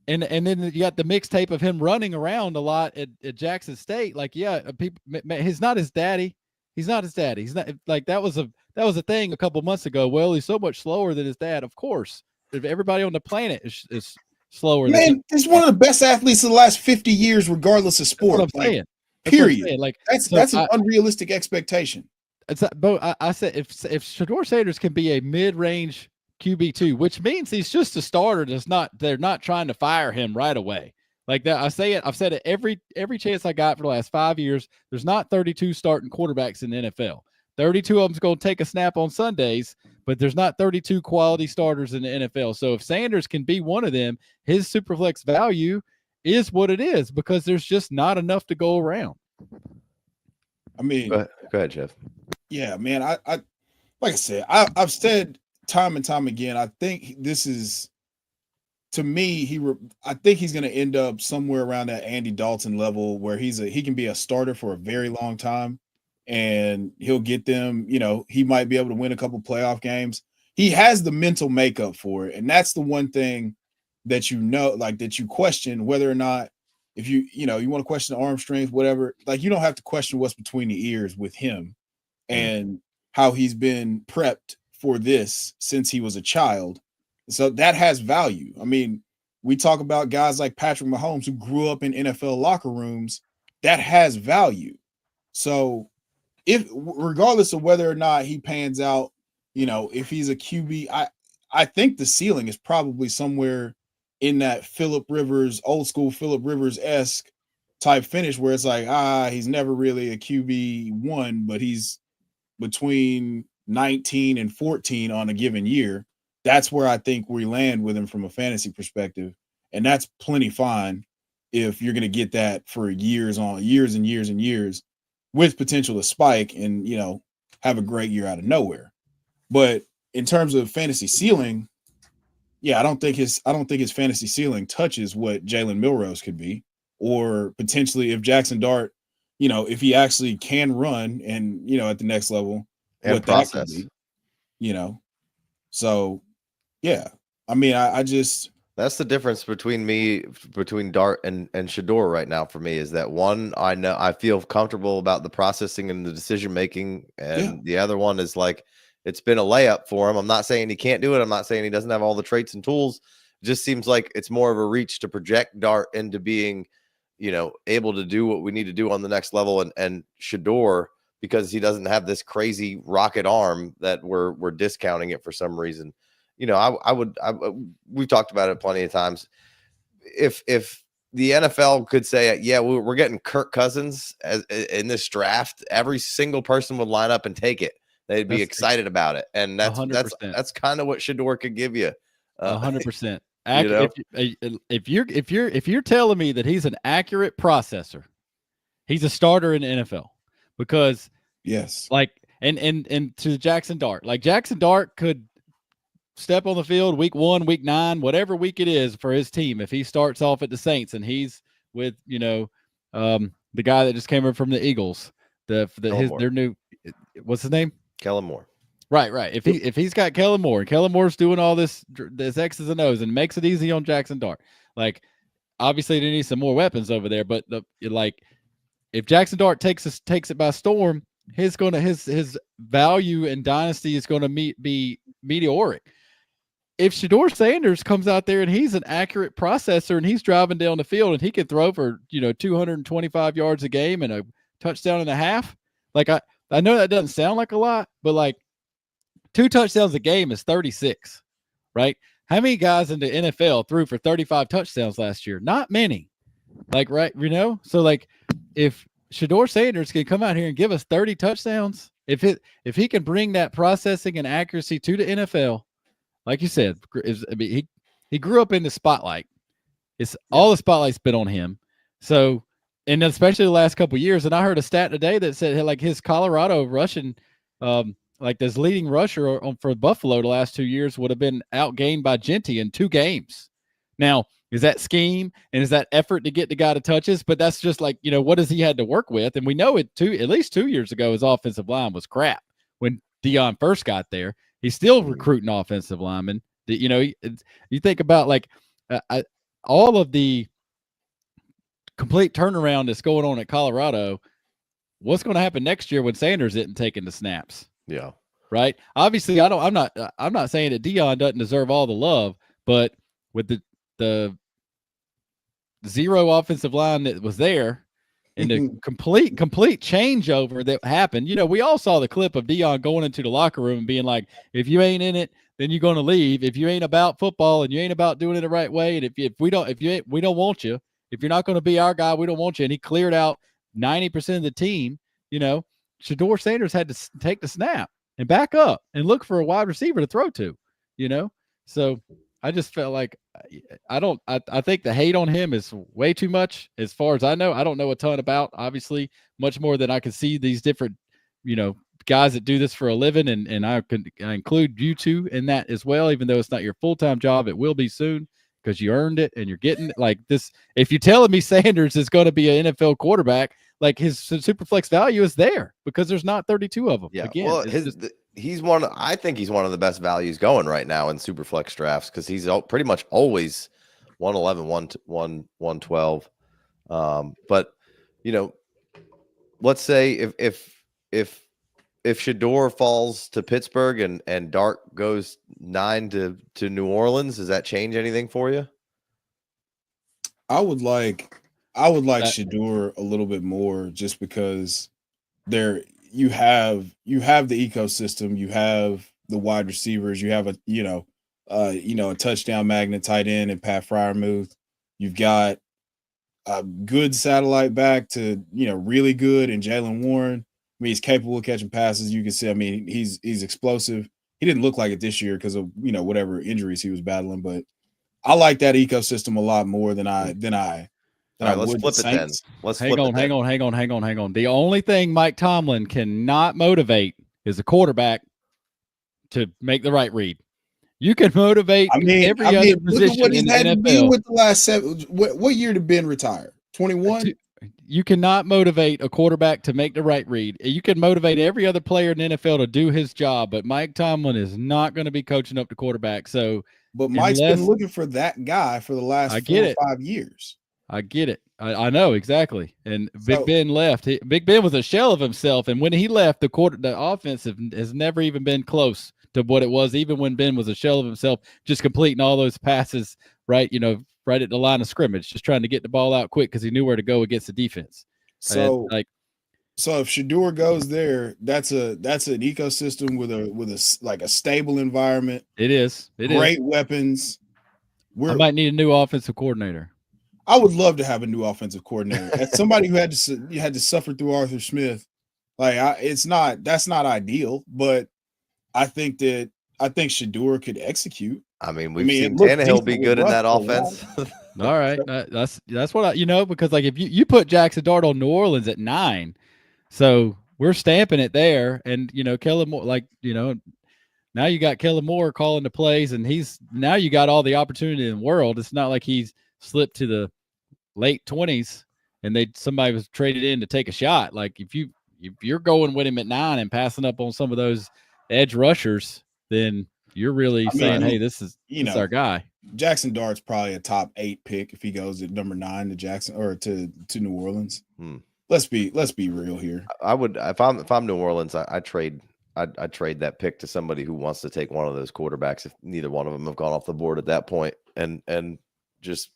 [SPEAKER 3] And then you got the mixtape of him running around a lot at Jackson State. Like, he's not his daddy. He's not his daddy. He's not like that was a thing a couple months ago. Well, he's so much slower than his dad. Of course, everybody on the planet is slower.
[SPEAKER 2] Man, he's one of the best athletes of the last 50 years, regardless of sport.
[SPEAKER 3] That's what I'm saying.
[SPEAKER 2] Period.
[SPEAKER 3] Like
[SPEAKER 2] that's an unrealistic expectation.
[SPEAKER 3] It's but I said if Shedeur Sanders can be a mid-range QB2, which means he's just a starter. They're not trying to fire him right away. Like that, I've said it every chance I got for the last 5 years. There's not 32 starting quarterbacks in the NFL. 32 of them's going to take a snap on Sundays, but there's not 32 quality starters in the NFL. So if Sanders can be one of them, his Superflex value is what it is because there's just not enough to go around.
[SPEAKER 2] I mean,
[SPEAKER 1] go ahead, Jeff.
[SPEAKER 2] Yeah, man. I like I said, I've said time and time again. I think this is, to me, I think he's going to end up somewhere around that Andy Dalton level where he can be a starter for a very long time, and he'll get them. You know, he might be able to win a couple playoff games. He has the mental makeup for it, and that's the one thing that that you question whether or not, if you want to question the arm strength, whatever. Like, you don't have to question what's between the ears with him and how he's been prepped for this since he was a child. So that has value. I mean, we talk about guys like Patrick Mahomes who grew up in NFL locker rooms. That has value. So regardless of whether or not he pans out, if he's a QB, I think the ceiling is probably somewhere in that old school Phillip Rivers-esque type finish where it's like, he's never really a QB1, but he's between 19 and 14 on a given year. That's where I think we land with him from a fantasy perspective. And that's plenty fine if you're going to get that for years and years and years with potential to spike and, have a great year out of nowhere. But in terms of fantasy ceiling, yeah, I don't think his fantasy ceiling touches what Jalen Milroe's could be, or potentially if Jackson Dart, if he actually can run and, at the next level,
[SPEAKER 1] and
[SPEAKER 2] what
[SPEAKER 1] process,
[SPEAKER 2] that could be, So, yeah, I mean, I just,
[SPEAKER 1] that's the difference between Dart and Shedeur right now for me, is that one, I feel comfortable about the processing and the decision making, and the other one is like, it's been a layup for him. I'm not saying he can't do it. I'm not saying he doesn't have all the traits and tools. It just seems like it's more of a reach to project Dart into being, able to do what we need to do on the next level. And Shedeur, because he doesn't have this crazy rocket arm, that we're discounting it for some reason. We've talked about it plenty of times. If the NFL could say, yeah, we're getting Kirk Cousins in this draft, every single person would line up and take it. They'd be excited about it, and that's kind of what Shedeur could give you.
[SPEAKER 3] 100%. If you're telling me that he's an accurate processor, he's a starter in the NFL, because
[SPEAKER 2] yes,
[SPEAKER 3] like and to Jackson Dart, like Jackson Dart could step on the field week 1, week 9, whatever week it is for his team. If he starts off at the Saints and he's with the guy that just came in from the Eagles, their new, what's his name?
[SPEAKER 1] Kellen Moore.
[SPEAKER 3] Right. If he's got Kellen Moore, and Kellen Moore's doing all this X's and O's and makes it easy on Jackson Dart, like, obviously they need some more weapons over there. But if Jackson Dart takes it by storm, his value in Dynasty is going to be meteoric. If Shedeur Sanders comes out there and he's an accurate processor and he's driving down the field and he can throw for 225 yards a game and a touchdown and a half, like I know that doesn't sound like a lot, but like 2 touchdowns a game is 36, right? How many guys in the NFL threw for 35 touchdowns last year? Not many. Like, right, So like, if Shedeur Sanders can come out here and give us 30 touchdowns, if he can bring that processing and accuracy to the NFL, like you said, he grew up in the spotlight. All the spotlight's been on him. So, and especially the last couple of years. And I heard a stat today that said like his Colorado rushing, like this leading rusher for Buffalo the last 2 years would have been outgained by Genty in 2 games. Now, is that scheme and is that effort to get the guy to touches? But that's just like, what has he had to work with? And we know at least 2 years ago, his offensive line was crap when Dion first got there. He's still recruiting offensive linemen. You think about like all of the complete turnaround that's going on at Colorado. What's going to happen next year when Sanders isn't taking the snaps?
[SPEAKER 1] Yeah.
[SPEAKER 3] Right. Obviously, I'm not saying that Dion doesn't deserve all the love, but with the zero offensive line that was there, and the complete changeover that happened. We all saw the clip of Dion going into the locker room and being like, "If you ain't in it, then you're going to leave. If you ain't about football and you ain't about doing it the right way, and we don't want you. If you're not going to be our guy, we don't want you." And he cleared out 90% of the team. Shedeur Sanders had to take the snap and back up and look for a wide receiver to throw to. So I just felt like I think the hate on him is way too much. As far as I know, I don't know a ton about, obviously, much more than I can see these different, guys that do this for a living. And I include you two in that as well, even though it's not your full-time job. It will be soon because you earned it and you're getting it. Like this. If you're telling me Sanders is going to be an NFL quarterback, like his Superflex value is there because there's not 32 of them.
[SPEAKER 1] Yeah.
[SPEAKER 3] Again,
[SPEAKER 1] well, I think he's one of the best values going right now in Superflex drafts because he's pretty much always 111, 112. But let's say if Shedeur falls to Pittsburgh and Dart goes 9 to New Orleans, does that change anything for you?
[SPEAKER 2] I would like Shedeur a little bit more just because you have the ecosystem, you have the wide receivers, you have a touchdown magnet tight end and Pat Fryermuth. You've got a good satellite back to really good and Jaylen Warren. I mean, he's capable of catching passes. You can see. I mean, he's explosive. He didn't look like it this year because of whatever injuries he was battling, but I like that ecosystem a lot more than I.
[SPEAKER 1] All right, let's flip it then.
[SPEAKER 3] Hang on. The only thing Mike Tomlin cannot motivate is a quarterback to make the right read. You can motivate every other position
[SPEAKER 2] what
[SPEAKER 3] in the
[SPEAKER 2] had
[SPEAKER 3] NFL.
[SPEAKER 2] To be with the last 7. What year did Ben retire? 21.
[SPEAKER 3] You cannot motivate a quarterback to make the right read. You can motivate every other player in the NFL to do his job, but Mike Tomlin is not going to be coaching up the quarterback.
[SPEAKER 2] But Mike's been looking for that guy for the last 4 or 5 years.
[SPEAKER 3] I get it. I know exactly. And Big Ben left. Big Ben was a shell of himself, and when he left, the offense has never even been close to what it was, even when Ben was a shell of himself, just completing all those passes right at the line of scrimmage, just trying to get the ball out quick because he knew where to go against the defense.
[SPEAKER 2] So if Shedeur goes there, that's an ecosystem with a stable environment.
[SPEAKER 3] It is.
[SPEAKER 2] Great weapons.
[SPEAKER 3] I might need a new offensive coordinator.
[SPEAKER 2] I would love to have a new offensive coordinator. As somebody who had to suffer through Arthur Smith, that's not ideal, but I think Shedeur could execute.
[SPEAKER 1] I mean, we've seen Tannehill be good in that offense.
[SPEAKER 3] All right, that's what because like if you put Jackson Dart on New Orleans at 9, so we're stamping it there, and Kellen Moore, now you got Kellen Moore calling the plays, and now you got all the opportunity in the world. It's not like he's slipped to the late 20s and somebody was traded in to take a shot. Like if you're going with him at 9 and passing up on some of those edge rushers, then you're really saying, hey, this is our guy.
[SPEAKER 2] Jackson Dart's probably a top 8 pick if he goes at number 9 to Jackson or to New Orleans. Let's be real here.
[SPEAKER 1] I would if I'm New Orleans, I'd trade that pick to somebody who wants to take one of those quarterbacks if neither one of them have gone off the board at that point, and just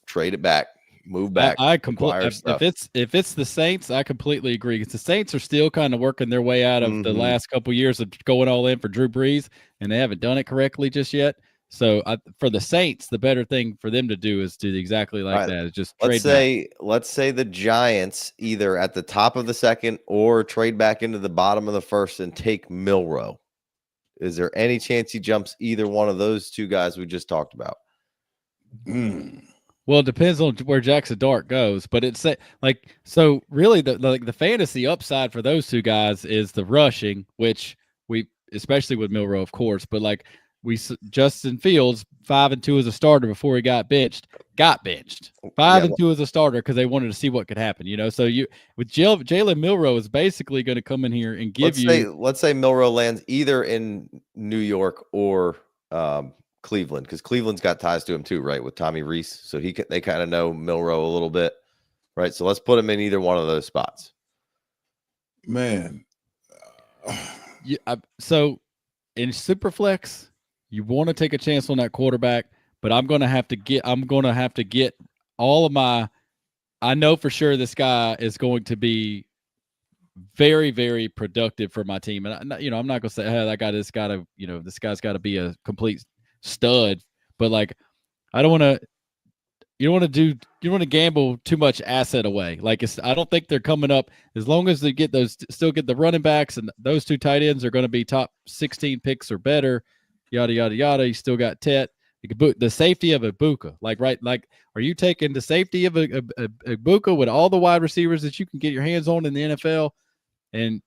[SPEAKER 1] trade it back, move back.
[SPEAKER 3] If it's the Saints, I completely agree. Because the Saints are still kind of working their way out of the last couple of years of going all in for Drew Brees, and they haven't done it correctly just yet. So for the Saints, the better thing for them to do is do exactly like that. Is just
[SPEAKER 1] let's say the Giants either at the top of the second or trade back into the bottom of the first and take Milroe. Is there any chance he jumps either one of those two guys we just talked about?
[SPEAKER 3] Well, it depends on where Jackson Dart goes, but it's so really the fantasy upside for those two guys is the rushing, which we especially with Milroe, of course, but Justin Fields 5-2 as a starter before he got benched. 5-2 as a starter because they wanted to see what could happen. So with Jalen Milroe is basically going to come in here and let's
[SPEAKER 1] say Milroe lands either in New York or Cleveland, because Cleveland's got ties to him too, right? With Tommy Reese, so they kind of know Milroe a little bit, right? So let's put him in either one of those spots.
[SPEAKER 2] Man,
[SPEAKER 3] so in Superflex, you want to take a chance on that quarterback, but I'm going to have to get I know for sure this guy is going to be very, very productive for my team. And I'm not gonna say, hey, this guy's got to be a complete stud, but like, I don't want to. You don't want to gamble too much asset away. Like I don't think they're coming up as long as they still get the running backs, and those 2 tight ends are going to be top 16 picks or better. Yada yada yada. You still got Tet. The safety of Ibuka. Like, are you taking the safety of Ibuka with all the wide receivers that you can get your hands on in the NFL and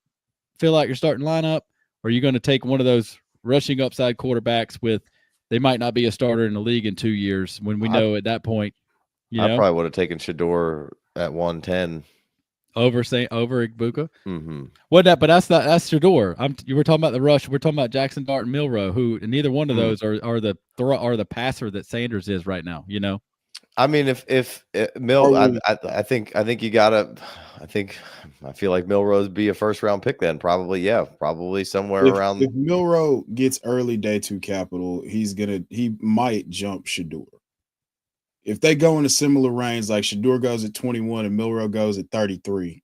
[SPEAKER 3] feel like you're starting lineup? Or are you going to take one of those rushing upside quarterbacks they might not be a starter in the league in 2 years when we know at that point.
[SPEAKER 1] I probably would have taken Shedeur at 110
[SPEAKER 3] over Ibuka.
[SPEAKER 1] Mm-hmm.
[SPEAKER 3] But that's Shedeur. You were talking about the rush. We're talking about Jackson Dart and Milroe, who neither one of those are the passer that Sanders is right now.
[SPEAKER 1] I mean, if I think you gotta. I feel like Milroe's be a first round pick then. Probably somewhere around.
[SPEAKER 2] If Milroe gets early day 2 capital, he might jump Shedeur. If they go in a similar range, like Shedeur goes at 21 and Milroe goes at 33,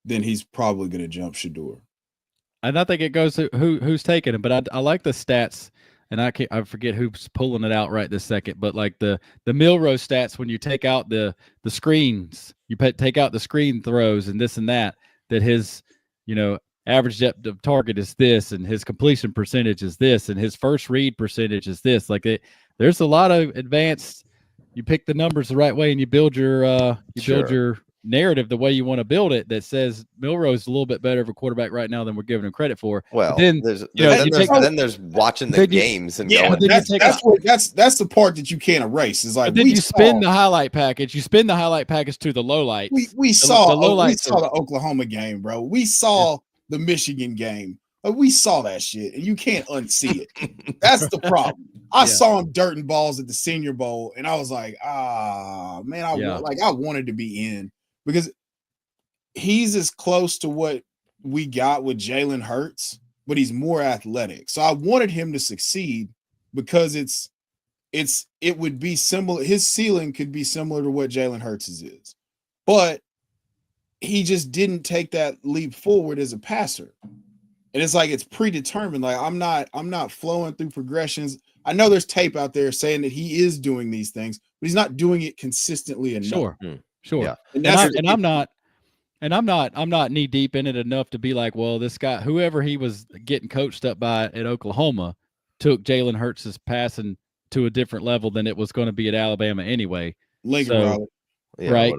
[SPEAKER 2] then he's probably going to jump Shedeur.
[SPEAKER 3] And I think it goes to who's taking it, but I like the stats, and I forget who's pulling it out right this second, but like the Milroe stats, when you take out the screens, take out the screen throws and this and that his average depth of target is this, and his completion percentage is this, and his first read percentage is this. Like there's a lot of advanced. You pick the numbers the right way, and you build your build your narrative the way you want to build it. That says Milroe is a little bit better of a quarterback right now than we're giving him credit for.
[SPEAKER 1] Well,
[SPEAKER 3] then
[SPEAKER 1] there's watching the games and going.
[SPEAKER 2] That's the part that you can't erase. Is like
[SPEAKER 3] then you spin the highlight package. You spin the highlight package to the lowlights.
[SPEAKER 2] We saw the Oklahoma game, bro. We saw the Michigan game. Like, we saw that shit, and you can't unsee it. That's the problem. I saw him dirting balls at the Senior Bowl, and I was like, man, I wanted to be in, because he's as close to what we got with Jalen Hurts, but he's more athletic. So I wanted him to succeed because it would be similar. His ceiling could be similar to what Jalen Hurts is, but he just didn't take that leap forward as a passer. And it's like it's predetermined. Like I'm not flowing through progressions. I know there's tape out there saying that he is doing these things, but he's not doing it consistently enough.
[SPEAKER 3] Sure. Yeah. I'm not knee deep in it enough to be like, well, this guy, whoever he was getting coached up by at Oklahoma, took Jalen Hurts' passing to a different level than it was going to be at Alabama anyway. Right,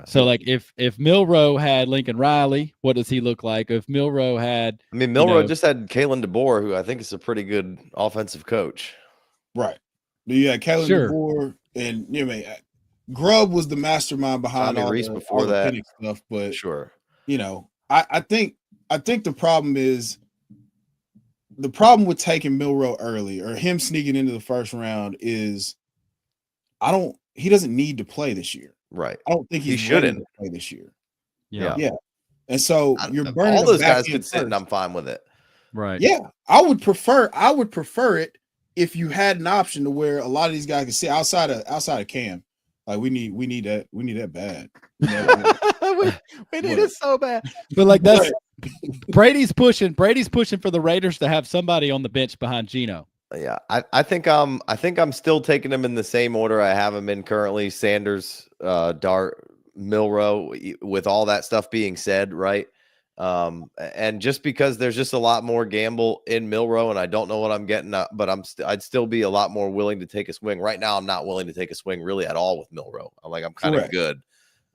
[SPEAKER 3] so like if Milroe had Lincoln Riley, what does he look like? If Milroe had,
[SPEAKER 1] Milroe just had Kalen DeBoer, who I think is a pretty good offensive coach.
[SPEAKER 2] Right. Yeah, Kalen DeBoer, and Grubb was the mastermind behind all the stuff. But I think the problem with taking Milroe early or him sneaking into the first round is he doesn't need to play this year.
[SPEAKER 1] Right.
[SPEAKER 2] I don't think he shouldn't play this year.
[SPEAKER 3] Yeah.
[SPEAKER 2] And so you're burning
[SPEAKER 1] all those guys could sit, and I'm fine with it.
[SPEAKER 3] Right.
[SPEAKER 2] Yeah. I would prefer it if you had an option to where a lot of these guys could sit outside of Cam. Like we need that bad.
[SPEAKER 3] We need it so bad. But like that's Brady's pushing for the Raiders to have somebody on the bench behind Geno.
[SPEAKER 1] Yeah, I think I'm still taking them in the same order I have them in currently. Sanders, Dart, Milroe. With all that stuff being said, right? And just because there's just a lot more gamble in Milroe, and I don't know what I'm getting, but I'd still be a lot more willing to take a swing. Right now, I'm not willing to take a swing really at all with Milroe. I'm kind of good.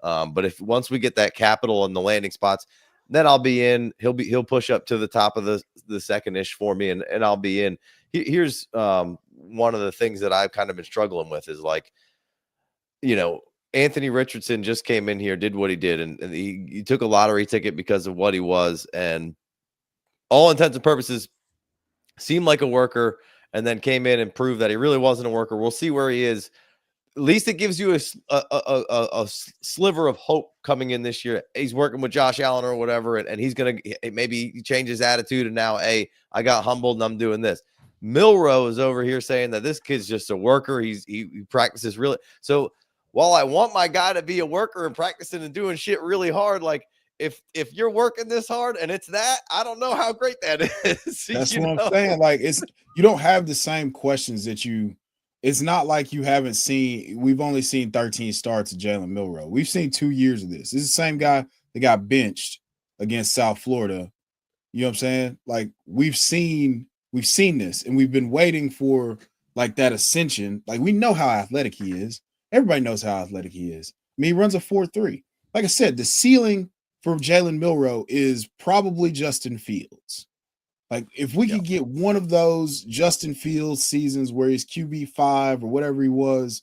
[SPEAKER 1] But once we get that capital and the landing spots, then I'll be in. He'll push up to the top of the second-ish for me, and I'll be in. Here's one of the things that I've kind of been struggling with is Anthony Richardson just came in here, did what he did, and he took a lottery ticket because of what he was, and all intents and purposes seemed like a worker, and then came in and proved that he really wasn't a worker. We'll see where he is. At least it gives you a sliver of hope coming in this year. He's working with Josh Allen or whatever, and he's going to maybe change his attitude, and now, hey, I got humbled and I'm doing this. Milroe is over here saying that this kid's just a worker. He practices really. So while I want my guy to be a worker and practicing and doing shit really hard, like if you're working this hard and it's that, I don't know how great that is.
[SPEAKER 2] That's what I'm saying. Like you don't have the same questions that it's not like you haven't seen. We've only seen 13 starts of Jalen Milroe. We've seen 2 years of this. This is the same guy that got benched against South Florida. You know what I'm saying? Like we've seen this, and we've been waiting for like that ascension. Like we know how athletic he is. Everybody knows how athletic he is. I mean, he runs a 4.3. Like I said, the ceiling for Jalen Milroe is probably Justin Fields. Like if we could get one of those Justin Fields seasons where he's QB5 or whatever he was,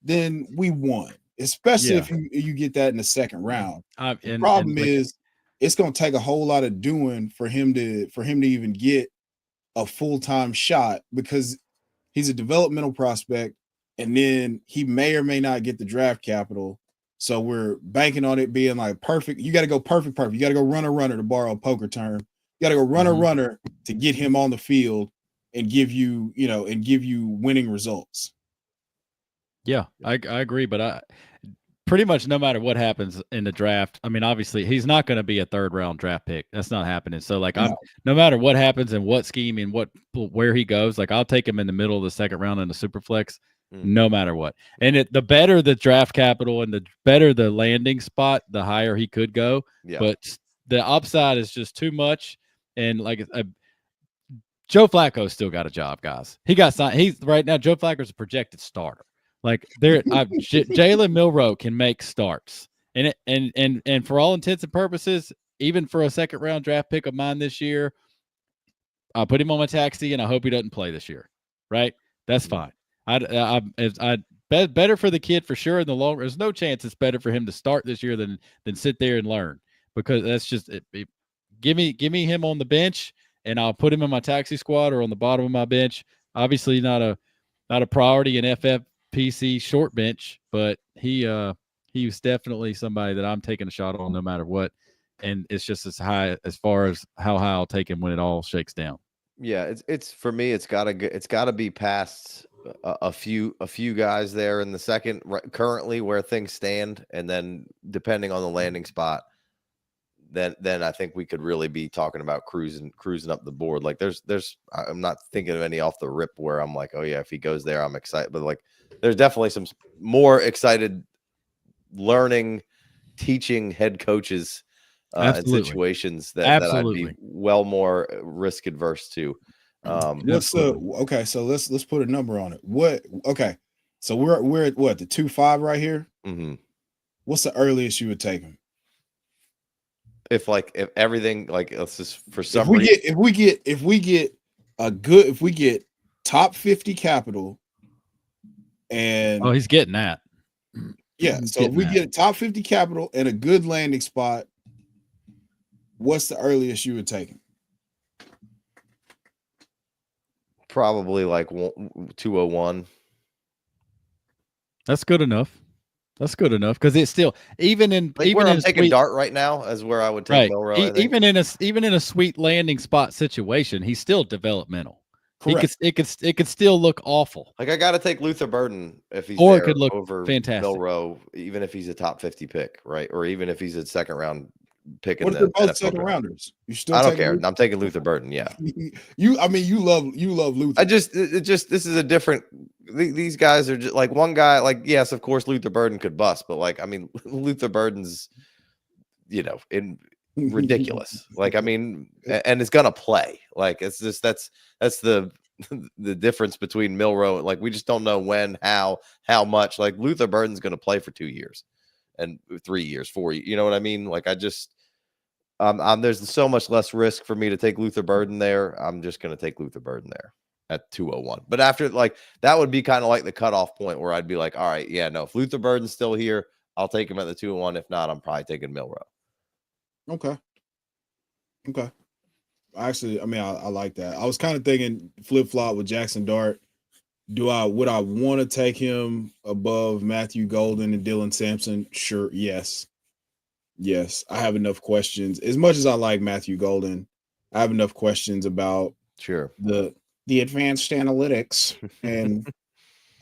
[SPEAKER 2] then we won. Especially if you get that in the second round. The problem is it's going to take a whole lot of doing for him to even get a full-time shot, because he's a developmental prospect, and then he may or may not get the draft capital. So we're banking on it being like perfect. You got to go perfect. You got to go runner to borrow a poker term. You got to go runner to get him on the field and give you winning results.
[SPEAKER 3] Yeah, I agree, but pretty much no matter what happens in the draft, I mean, obviously he's not going to be a 3rd round draft pick. That's not happening. So like, no matter what happens and what scheme and where he goes, like I'll take him in the middle of the 2nd round in the Superflex, no matter what. And the better the draft capital and the better the landing spot, the higher he could go. Yeah. But the upside is just too much. And like Joe Flacco's still got a job, guys. He got signed. He's right now. Joe Flacco's a projected starter. Like Jalen Milroe can make starts, and for all intents and purposes, even for a 2nd round draft pick of mine this year, I'll put him on my taxi, and I hope he doesn't play this year. Right? That's fine. Better for the kid for sure. In the long, there's no chance it's better for him to start this year than sit there and learn, because that's just it. Give me him on the bench, and I'll put him in my taxi squad or on the bottom of my bench. Obviously, not a priority in FFPC short bench, but he was definitely somebody that I'm taking a shot on no matter what. And it's just as high as far as how high I'll take him when it all shakes down.
[SPEAKER 1] Yeah, it's for me. It's gotta be past a few guys there in the second currently where things stand, and then depending on the landing spot, then I think we could really be talking about cruising up the board. Like I'm not thinking of any off the rip where I'm like, oh yeah, if he goes there, I'm excited. But like, there's definitely some more excited learning, teaching head coaches and situations that I'd be well more risk adverse to.
[SPEAKER 2] Okay, so let's put a number on it. So we're at what, the 2.5 right here?
[SPEAKER 1] Mm-hmm. What's
[SPEAKER 2] the earliest you would take him?
[SPEAKER 1] If everything, like, let's just for some
[SPEAKER 2] reason, if we get top 50 capital, and
[SPEAKER 3] he's getting that.
[SPEAKER 2] Yeah, so if we get a top 50 capital and a good landing spot, what's the earliest you would take him?
[SPEAKER 1] Probably like 201.
[SPEAKER 3] That's good enough. Because it's still even
[SPEAKER 1] where I'm taking Dart right now is where I would take Milroe.
[SPEAKER 3] Even in a sweet landing spot situation, he's still developmental. Correct. It could still look awful.
[SPEAKER 1] Like I got to take Luther Burden if he's
[SPEAKER 3] it could look
[SPEAKER 1] over
[SPEAKER 3] fantastic.
[SPEAKER 1] Milroe, even if he's a top 50 pick, right? Or even if he's a 2nd round pick.
[SPEAKER 2] What if they're both 2nd rounders? You still?
[SPEAKER 1] I don't care. I'm taking Luther Burden. Yeah.
[SPEAKER 2] You love Luther.
[SPEAKER 1] This is a different. These guys are just like one guy. Like, yes, of course, Luther Burden could bust, but like, I mean, Luther Burden's, ridiculous. Like, I mean, and it's gonna play. Like, it's just that's the difference between Milroe. Like, we just don't know when, how much. Like, Luther Burden's gonna play for 2 years, and 3 years, 4 years. You know what I mean? Like, I just. There's so much less risk for me to take Luther Burden there. I'm just going to take Luther Burden there at 201. But after, like, that would be kind of like the cutoff point where I'd be like, all right, yeah, no, if Luther Burden's still here, I'll take him at the 201. If not, I'm probably taking Milroe.
[SPEAKER 2] Okay. Actually, I mean, I like that. I was kind of thinking flip-flop with Jackson Dart. Would I want to take him above Matthew Golden and Dylan Sampson? Sure, yes. Yes, I have enough questions. As much as I like Matthew Golden, I have enough questions about the advanced analytics and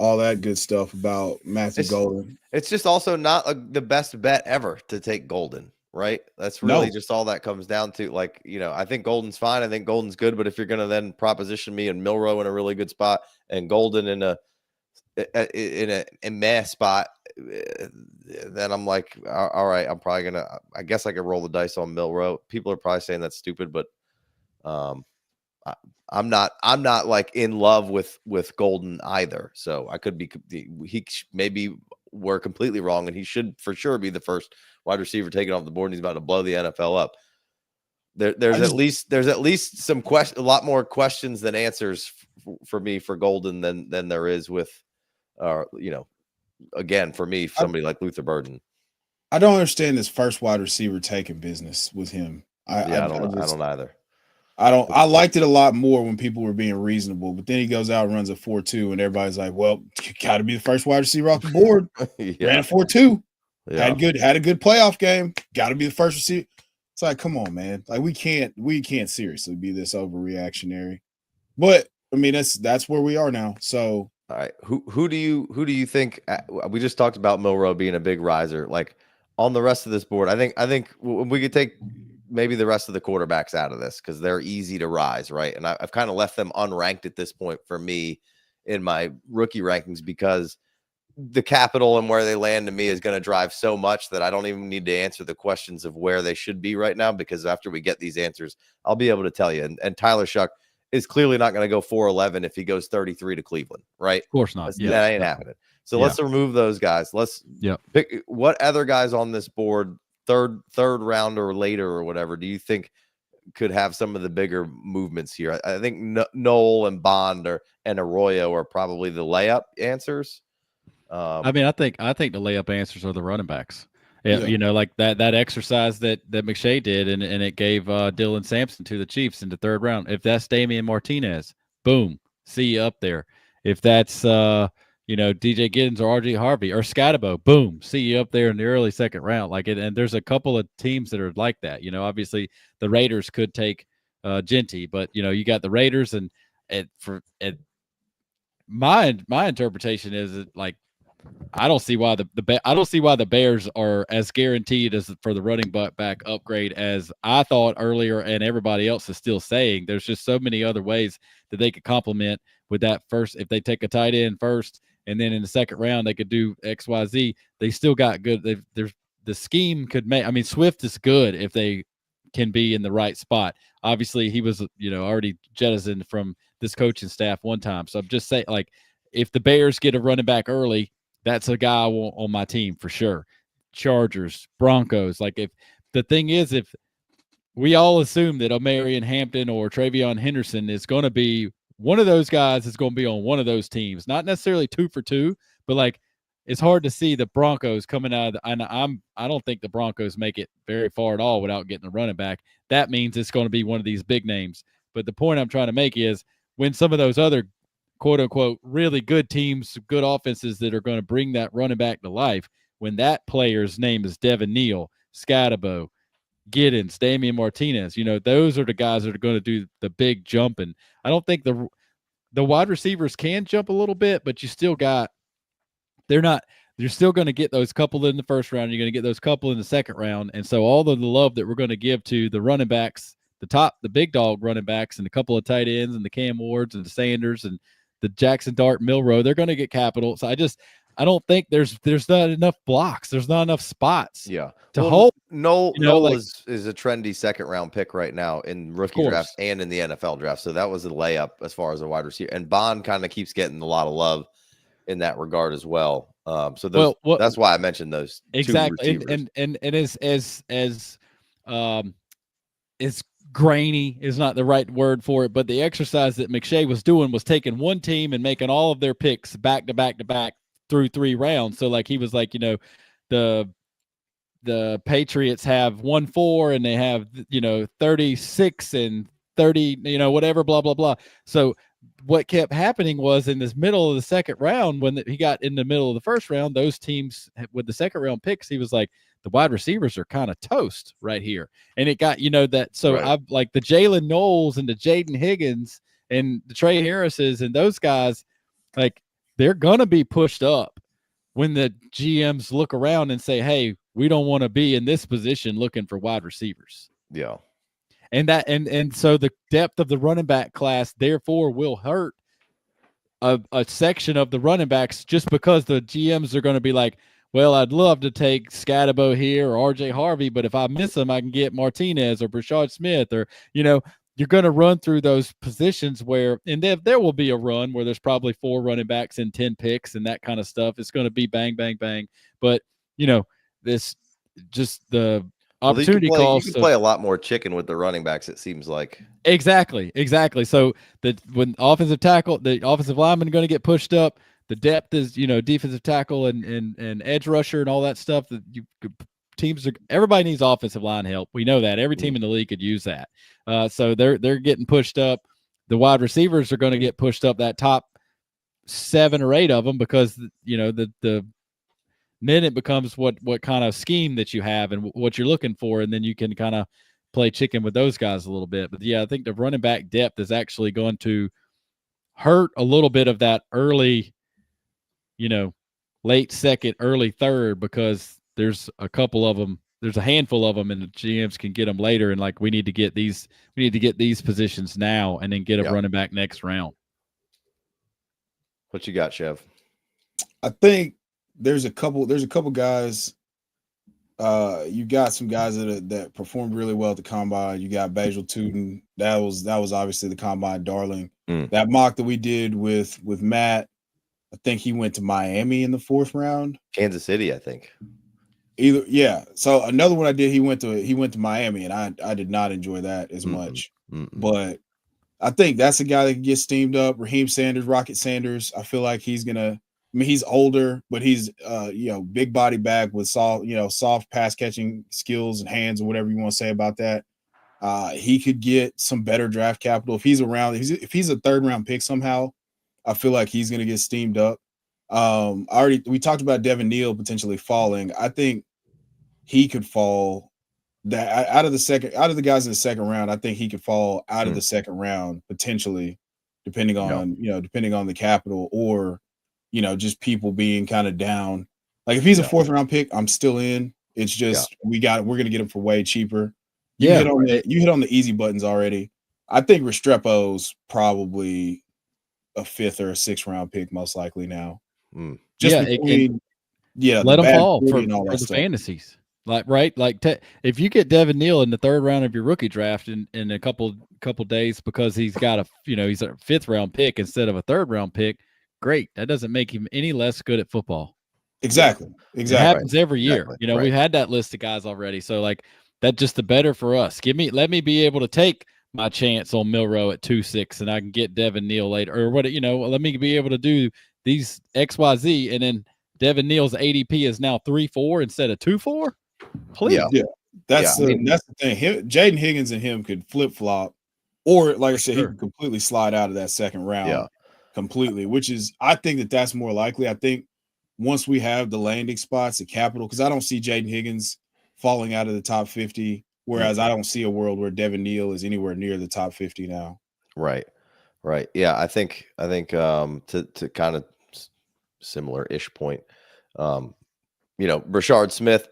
[SPEAKER 2] all that good stuff about Matthew Golden.
[SPEAKER 1] It's just also not the best bet ever to take Golden, right? That's really just all that comes down to. Like, I think Golden's fine. I think Golden's good. But if you're going to then proposition me and Milroe in a really good spot and Golden in a meh spot, then I'm like, all right, I'm probably going to, I guess I could roll the dice on Milroe. People are probably saying that's stupid, but I'm not like in love with Golden either. So I could be, maybe we're completely wrong, and he should for sure be the first wide receiver taken off the board. And he's about to blow the NFL up. There's at least some a lot more questions than answers for me for Golden than there is with, again, for me, somebody like Luther Burden.
[SPEAKER 2] I don't understand this first wide receiver taking business with him. I don't
[SPEAKER 1] either.
[SPEAKER 2] I liked it a lot more when people were being reasonable, but then he goes out and runs a 4.2, and everybody's like, well, you got to be the first wide receiver off the board. Ran a 4.2. Yeah. Had a good playoff game. Got to be the first receiver. It's like, come on, man. Like, we can't seriously be this overreactionary. But I mean, that's where we are now. So,
[SPEAKER 1] all right, who do you think? We just talked about Milroe being a big riser. Like, on the rest of this board, I think we could take maybe the rest of the quarterbacks out of this because they're easy to rise, right? And I've kind of left them unranked at this point for me in my rookie rankings because the capital and where they land to me is going to drive so much that I don't even need to answer the questions of where they should be right now, because after we get these answers, I'll be able to tell you. And Tyler Shuck is clearly not going to go 4-11 if he goes 33 to Cleveland, right?
[SPEAKER 3] Of course not.
[SPEAKER 1] That ain't happening. So let's remove those guys. Let's pick what other guys on this board, third round or later or whatever, do you think could have some of the bigger movements here? I think Noel and Bond and Arroyo are probably the layup answers.
[SPEAKER 3] I mean, I think the layup answers are the running backs. Like that exercise that McShay did, and it gave Dylan Sampson to the Chiefs in the third round. If that's Damian Martinez, boom, see you up there. If that's DJ Giddens or RJ Harvey or Scatabo, boom, see you up there in the early second round. And there's a couple of teams that are like that. Obviously the Raiders could take Genty, but you got the Raiders, and my interpretation is that, like, I don't see why the Bears are as guaranteed as for the running back upgrade as I thought earlier, and everybody else is still saying. There's just so many other ways that they could complement with that first. If they take a tight end first, and then in the second round they could do XYZ, they still got good. There's the scheme could make. I mean, Swift is good if they can be in the right spot. Obviously, he was already jettisoned from this coaching staff one time. So I'm just saying, like, if the Bears get a running back early, that's a guy on my team for sure. Chargers, Broncos. Like, if the thing is, if we all assume that Omarion Hampton or Travion Henderson is going to be one of those guys, is going to be on one of those teams, not necessarily 2 for 2, but like, it's hard to see the Broncos coming out of I don't think the Broncos make it very far at all without getting a running back. That means it's going to be one of these big names. But the point I'm trying to make is, when some of those other quote unquote really good teams, good offenses that are going to bring that running back to life, when that player's name is Devin Neal, Scatabo, Giddens, Damian Martinez, those are the guys that are going to do the big jumping. I don't think the wide receivers can jump a little bit, but you still got, you're still going to get those couple in the first round. You're going to get those couple in the second round. And so all the love that we're going to give to the running backs, the big dog running backs, and a couple of tight ends, and the Cam Wards and the Sanders and the Jackson Dart, Milroe, they're going to get capital. So I don't think there's not enough blocks. There's not enough spots.
[SPEAKER 1] To
[SPEAKER 3] hold.
[SPEAKER 1] Noel is a trendy second round pick right now in rookie draft and in the NFL draft. So that was a layup as far as a wide receiver. And Bond kind of keeps getting a lot of love in that regard as well. That's why I mentioned those
[SPEAKER 3] exactly.
[SPEAKER 1] Two
[SPEAKER 3] and as grainy is not the right word for it, but the exercise that McShay was doing was taking one team and making all of their picks back to back to back through 3 rounds. So like, he was like, the Patriots have 1-4 and they have 36 and 30, whatever, blah blah blah. So what kept happening was, in this middle of the second round, when he got in the middle of the first round, those teams with the second round picks, he was like, the wide receivers are kind of toast right here. And it got, that. So right. I've like the Jalen Knowles and the Jaden Higgins and the Trey Harrises and those guys, like, they're gonna be pushed up when the GMs look around and say, "Hey, we don't want to be in this position looking for wide receivers."
[SPEAKER 1] Yeah.
[SPEAKER 3] And so the depth of the running back class therefore will hurt a section of the running backs, just because the GMs are going to be like, well, I'd love to take Scatabo here or RJ Harvey, but if I miss them, I can get Martinez or Brashard Smith, or, you're going to run through those positions where, and there will be a run where there's probably 4 running backs and 10 picks and that kind of stuff. It's going to be bang, bang, bang. But, this just the opportunity
[SPEAKER 1] you
[SPEAKER 3] cost.
[SPEAKER 1] can play a lot more chicken with the running backs, it seems like.
[SPEAKER 3] Exactly. So when the offensive lineman are going to get pushed up, the depth is, defensive tackle and edge rusher and all that stuff that everybody needs offensive line help. We know that every team in the league could use that. So they're getting pushed up. The wide receivers are going to get pushed up, that top 7 or 8 of them, because then it becomes what kind of scheme that you have and what you're looking for, and then you can kind of play chicken with those guys a little bit. But yeah, I think the running back depth is actually going to hurt a little bit of that early, late second, early third, because there's a couple of them, there's a handful of them, and the GMs can get them later. And we need to get these positions now, and then get a running back next round.
[SPEAKER 1] What you got, Chev?
[SPEAKER 2] I think there's a couple guys. You got some guys that performed really well at the combine. You got Basil Tootin. That was obviously the combine darling. That mock that we did with Matt, I think he went to Miami in the 4th round.
[SPEAKER 1] Kansas City, I think.
[SPEAKER 2] So another one I did, he went to Miami, and I did not enjoy that as much. But I think that's a guy that can get steamed up. Raheem Sanders, Rocket Sanders. I feel like he's gonna. I mean, he's older, but he's big body back with soft pass catching skills and hands, or whatever you want to say about that. He could get some better draft capital if he's around. If he's a 3rd round pick somehow, I feel like he's going to get steamed up. We talked about Devin Neal potentially falling. I think he could fall out of the guys in the 2nd round. I think he could fall out of the 2nd round potentially, depending on the capital, or just people being kind of down. Like if he's a 4th round pick, I'm still in. It's just we're going to get him for way cheaper. You hit on the easy buttons already. I think Restrepo's probably a 5th or a 6th round pick, most likely now.
[SPEAKER 3] Let him fall for the fantasies. If you get Devin Neal in the 3rd round of your rookie draft in a couple days, because he's got he's a 5th round pick instead of a 3rd round pick, great. That doesn't make him any less good at football.
[SPEAKER 2] Exactly.
[SPEAKER 3] It happens every year. We've had that list of guys already. So that's just the better for us. Let me be able to take my chance on Milroe at 2.6, and I can get Devin Neal later, or what, let me be able to do these XYZ, and then Devin Neal's ADP is now 3.4 instead of 2.4. Please.
[SPEAKER 2] Yeah. That's the thing. Jaden Higgins and him could flip flop, or like I said, he could completely slide out of that 2nd round completely, which is, I think that's more likely. I think once we have the landing spots at capital, because I don't see Jaden Higgins falling out of the top 50, whereas I don't see a world where Devin Neal is anywhere near the top 50 now.
[SPEAKER 1] Right. Yeah, I think to kind of similar-ish point, Brashard Smith,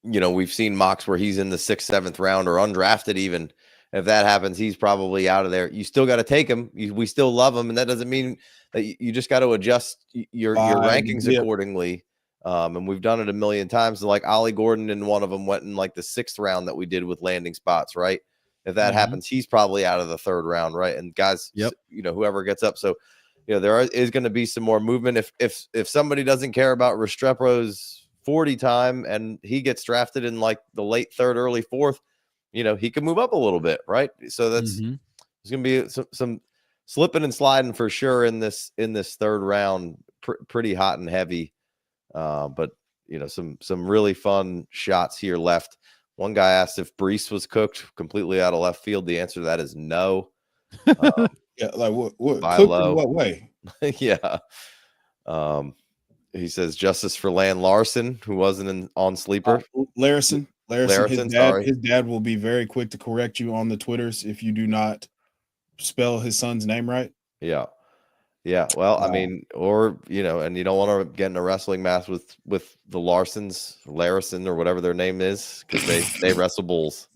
[SPEAKER 1] we've seen mocks where he's in the 6th, 7th round, or undrafted even. If that happens, he's probably out of there. You still got to take him. We still love him, and that doesn't mean that you just got to adjust your rankings accordingly. And we've done it a million times. Like Ollie Gordon in one of them went in the 6th round that we did with landing spots, right? If that happens, he's probably out of the 3rd round, right? And guys, whoever gets up. So, there is going to be some more movement. If somebody doesn't care about Restrepo's 40 time and he gets drafted in the late 3rd, early 4th, he can move up a little bit, right? So there's going to be some slipping and sliding for sure in this 3rd round, pretty hot and heavy. But some really fun shots here left. One guy asked if Brees was cooked completely out of left field. The answer to that is no.
[SPEAKER 2] What cooked in what way?
[SPEAKER 1] Yeah. He says justice for Land Larson, who wasn't on Sleeper.
[SPEAKER 2] Larson, his dad will be very quick to correct you on the Twitters if you do not spell his son's name right.
[SPEAKER 1] Yeah. Yeah, well, I mean, or and you don't want to get in a wrestling match with the Larison or whatever their name is, because they wrestle bulls.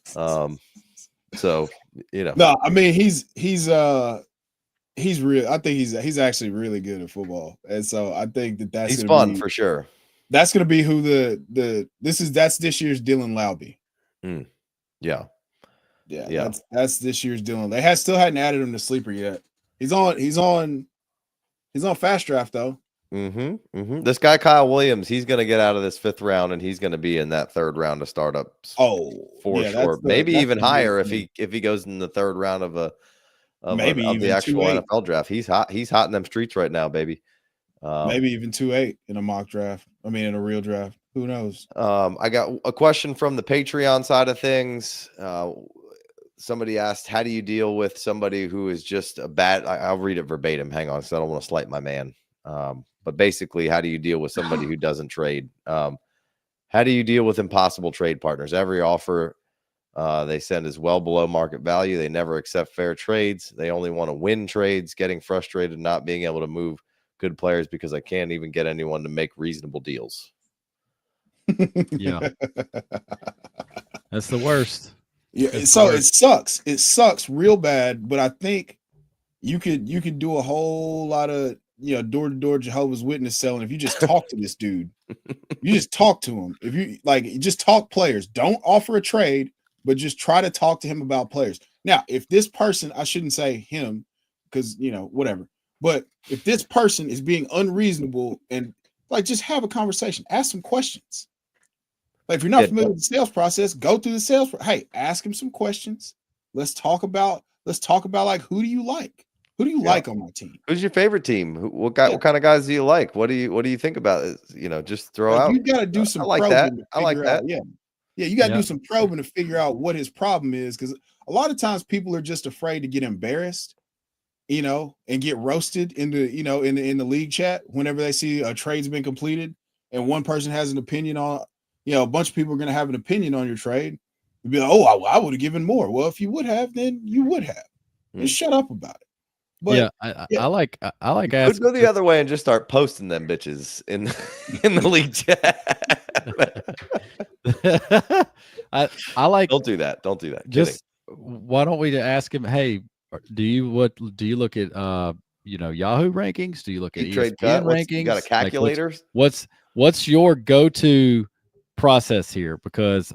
[SPEAKER 1] So
[SPEAKER 2] No, I mean he's real. I think he's actually really good at football, and so I think that's
[SPEAKER 1] he's
[SPEAKER 2] gonna
[SPEAKER 1] fun
[SPEAKER 2] be,
[SPEAKER 1] for sure.
[SPEAKER 2] That's gonna be who that's this year's Dylan Lowby.
[SPEAKER 1] Yeah.
[SPEAKER 2] That's this year's Dylan. They still hadn't added him to sleeper yet. He's on fast draft though.
[SPEAKER 1] This guy Kyle Williams, he's going to get out of this 5th round, and he's going to be in that 3rd round of startups.
[SPEAKER 2] Oh,
[SPEAKER 1] for sure. Maybe even higher if he goes in the 3rd round of the actual NFL draft. He's hot. He's hot in them streets right now, baby.
[SPEAKER 2] Maybe even 2-8 in a mock draft. I mean, in a real draft. Who knows?
[SPEAKER 1] I got a question from the Patreon side of things. Somebody asked, how do you deal with somebody who is just a bad, I'll read it verbatim. Hang on, because I don't want to slight my man. But basically, how do you deal with somebody who doesn't trade? How do you deal with impossible trade partners? Every offer they send is well below market value. They never accept fair trades. They only want to win trades, getting frustrated, not being able to move good players because I can't even get anyone to make reasonable deals.
[SPEAKER 3] Yeah. That's the worst.
[SPEAKER 2] Yeah, so it sucks. It sucks real bad, but I think you could do a whole lot of door-to-door Jehovah's Witness selling if you just talk to this dude. You just talk to him. If you just talk players. Don't offer a trade, but just try to talk to him about players. Now, if this person, I shouldn't say him because whatever. But if this person is being unreasonable and just have a conversation, ask some questions. If you're not familiar with the sales process, go through the sales. Hey, ask him some questions. Let's talk about who do you like? Who do you like on my team?
[SPEAKER 1] Who's your favorite team? What kind of guys do you like? What do you think about it? Just throw out.
[SPEAKER 2] You got to do some probing to figure out. Yeah, you got to do some probing to figure out what his problem is, because a lot of times people are just afraid to get embarrassed, and get roasted in the league chat whenever they see a trade's been completed and one person has an opinion on. A bunch of people are going to have an opinion on your trade. You'd be like, oh, I would have given more. Well, if you would have, then you would have. Just shut up about it. But
[SPEAKER 3] I like asking.
[SPEAKER 1] Could go the other way and just start posting them bitches in the league chat.
[SPEAKER 3] I like.
[SPEAKER 1] Don't do that.
[SPEAKER 3] Just why don't we ask him? Hey, do you look at Yahoo rankings? Do you look at ESPN rankings?
[SPEAKER 1] You got a calculator?
[SPEAKER 3] What's your go-to process here? Because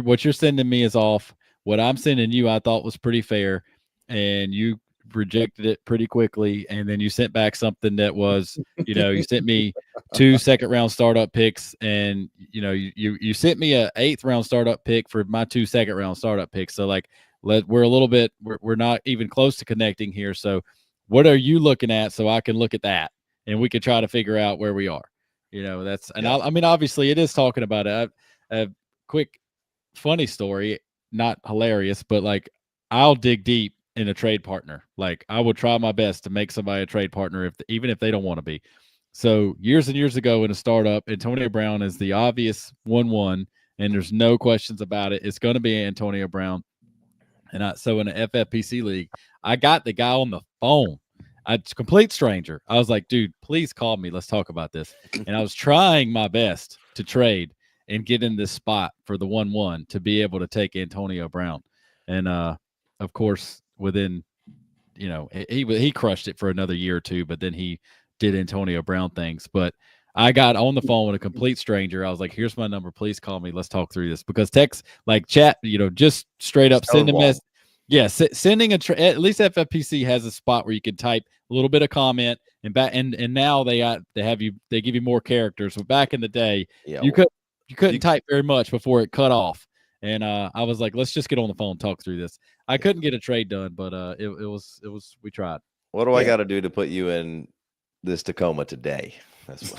[SPEAKER 3] what you're sending me is off. What I'm sending you, I thought was pretty fair, and you rejected it pretty quickly. And then you sent back something that was, you sent me 2 second-round startup picks, and you sent me a 8th round startup pick for my 2 second-round startup picks. So we're a little bit, we're not even close to connecting here. So what are you looking at so I can look at that and we can try to figure out where we are? I mean, obviously it is talking about it. A quick funny story, not hilarious, but I'll dig deep in a trade partner. I will try my best to make somebody a trade partner even if they don't want to be. So years and years ago in a startup, Antonio Brown is the obvious 1-1, and there's no questions about it. It's going to be Antonio Brown. And so in an FFPC league, I got the guy on the phone. It's a complete stranger. I was like, dude, please call me. Let's talk about this. And I was trying my best to trade and get in this spot for the 1-1 to be able to take Antonio Brown. And of course, within, he crushed it for another year or two, but then he did Antonio Brown things. But I got on the phone with a complete stranger. I was like, here's my number. Please call me. Let's talk through this. Because text, chat, just straight up send a message. Yeah, sending at least FFPC has a spot where you can type a little bit of comment and now they give you more characters. But back in the day, you couldn't type very much before it cut off. And I was like, let's just get on the phone and talk through this. I couldn't get a trade done, but it was we tried.
[SPEAKER 1] What do I got to do to put you in this Tacoma today? That's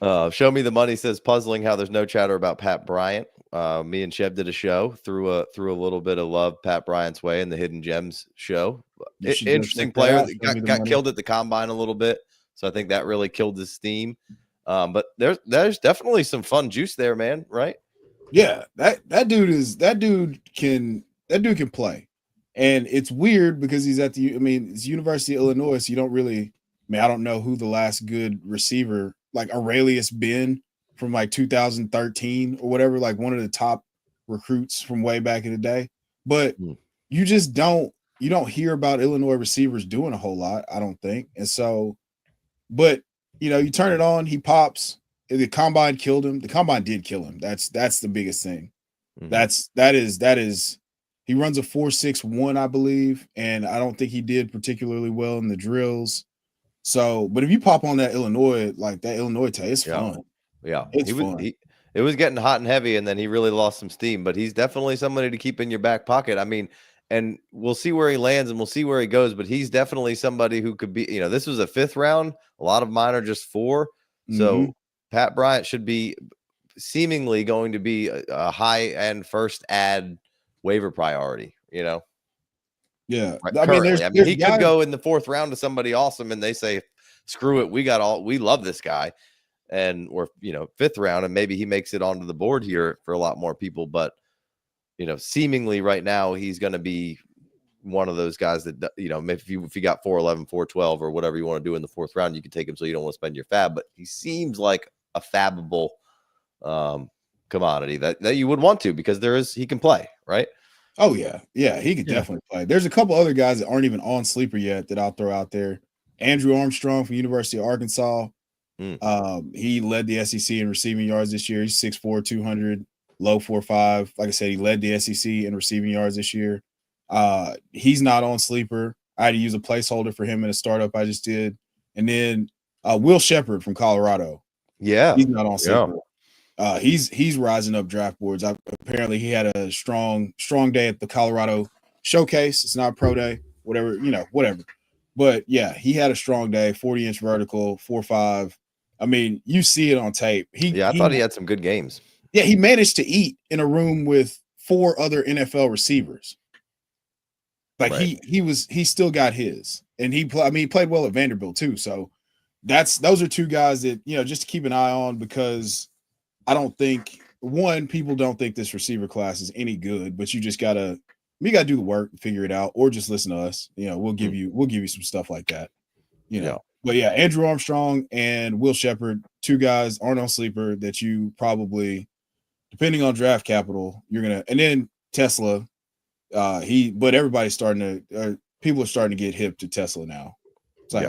[SPEAKER 1] what. Show Me the Money says, puzzling how there's no chatter about Pat Bryant. Me and Sheb did a show threw a little bit of love Pat Bryant's way in the Hidden Gems show. Interesting player that got killed at the combine a little bit, so I think that really killed his steam. But there's definitely some fun juice there, man. Right?
[SPEAKER 2] Yeah, that dude can play, And it's weird because he's at it's University of Illinois, so you don't really, I don't know who the last good receiver, like Aurelius Ben from like 2013 or whatever, like one of the top recruits from way back in the day. But you just don't hear about Illinois receivers doing a whole lot, I don't think. And so, but you turn it on, he pops. The combine killed him. The combine did kill him. That's the biggest thing. That is he runs a 4.61, I believe, and I don't think he did particularly well in the drills. So, but if you pop on that Illinois, like that Illinois tape, it's fun.
[SPEAKER 1] Yeah,
[SPEAKER 2] it's fun.
[SPEAKER 1] It was getting hot and heavy, and then he really lost some steam. But he's definitely somebody to keep in your back pocket. I mean, and we'll see where he lands, and we'll see where he goes. But he's definitely somebody who could be. This was a 5th round. A lot of mine are just 4. So Pat Bryant should be seemingly going to be a high-end first ad waiver priority.
[SPEAKER 2] Yeah,
[SPEAKER 1] I mean, he could go in the 4th round to somebody awesome, and they say, "Screw it, we love this guy." Or 5th round, and maybe he makes it onto the board here for a lot more people. But seemingly right now he's going to be one of those guys that if you got 4.11, 4.12, or whatever you want to do in the 4th round, you can take him. So you don't want to spend your fab, but he seems like a fabbable commodity that you would want to, because he can play, right?
[SPEAKER 2] Oh yeah, he could definitely play. There's a couple other guys that aren't even on sleeper yet that I'll throw out there. Andrew Armstrong from University of Arkansas. He led the SEC in receiving yards this year. He's 6'4", 200, low 4.5. Like I said, he led the SEC in receiving yards this year. He's not on sleeper. I had to use a placeholder for him in a startup I just did. And then Will Shepard from Colorado.
[SPEAKER 1] Yeah,
[SPEAKER 2] he's not on sleeper. He's rising up draft boards. Apparently he had a strong day at the Colorado showcase. It's not pro day, whatever. But yeah, he had a strong day. 40-inch vertical, 4.5. I mean, you see it on tape.
[SPEAKER 1] I thought he had some good games.
[SPEAKER 2] Yeah, he managed to eat in a room with 4 other NFL receivers. Like he still got his, and he played well at Vanderbilt too. So those are 2 guys that just to keep an eye on, because I don't think people don't think this receiver class is any good, but you gotta do the work and figure it out, or just listen to us. We'll give you some stuff like that. But yeah, Andrew Armstrong and Will Shepard, 2 guys aren't on sleeper that you probably, depending on draft capital, you're gonna. And then Tesla, but everybody's starting to. People are starting to get hip to Tesla now. It's like,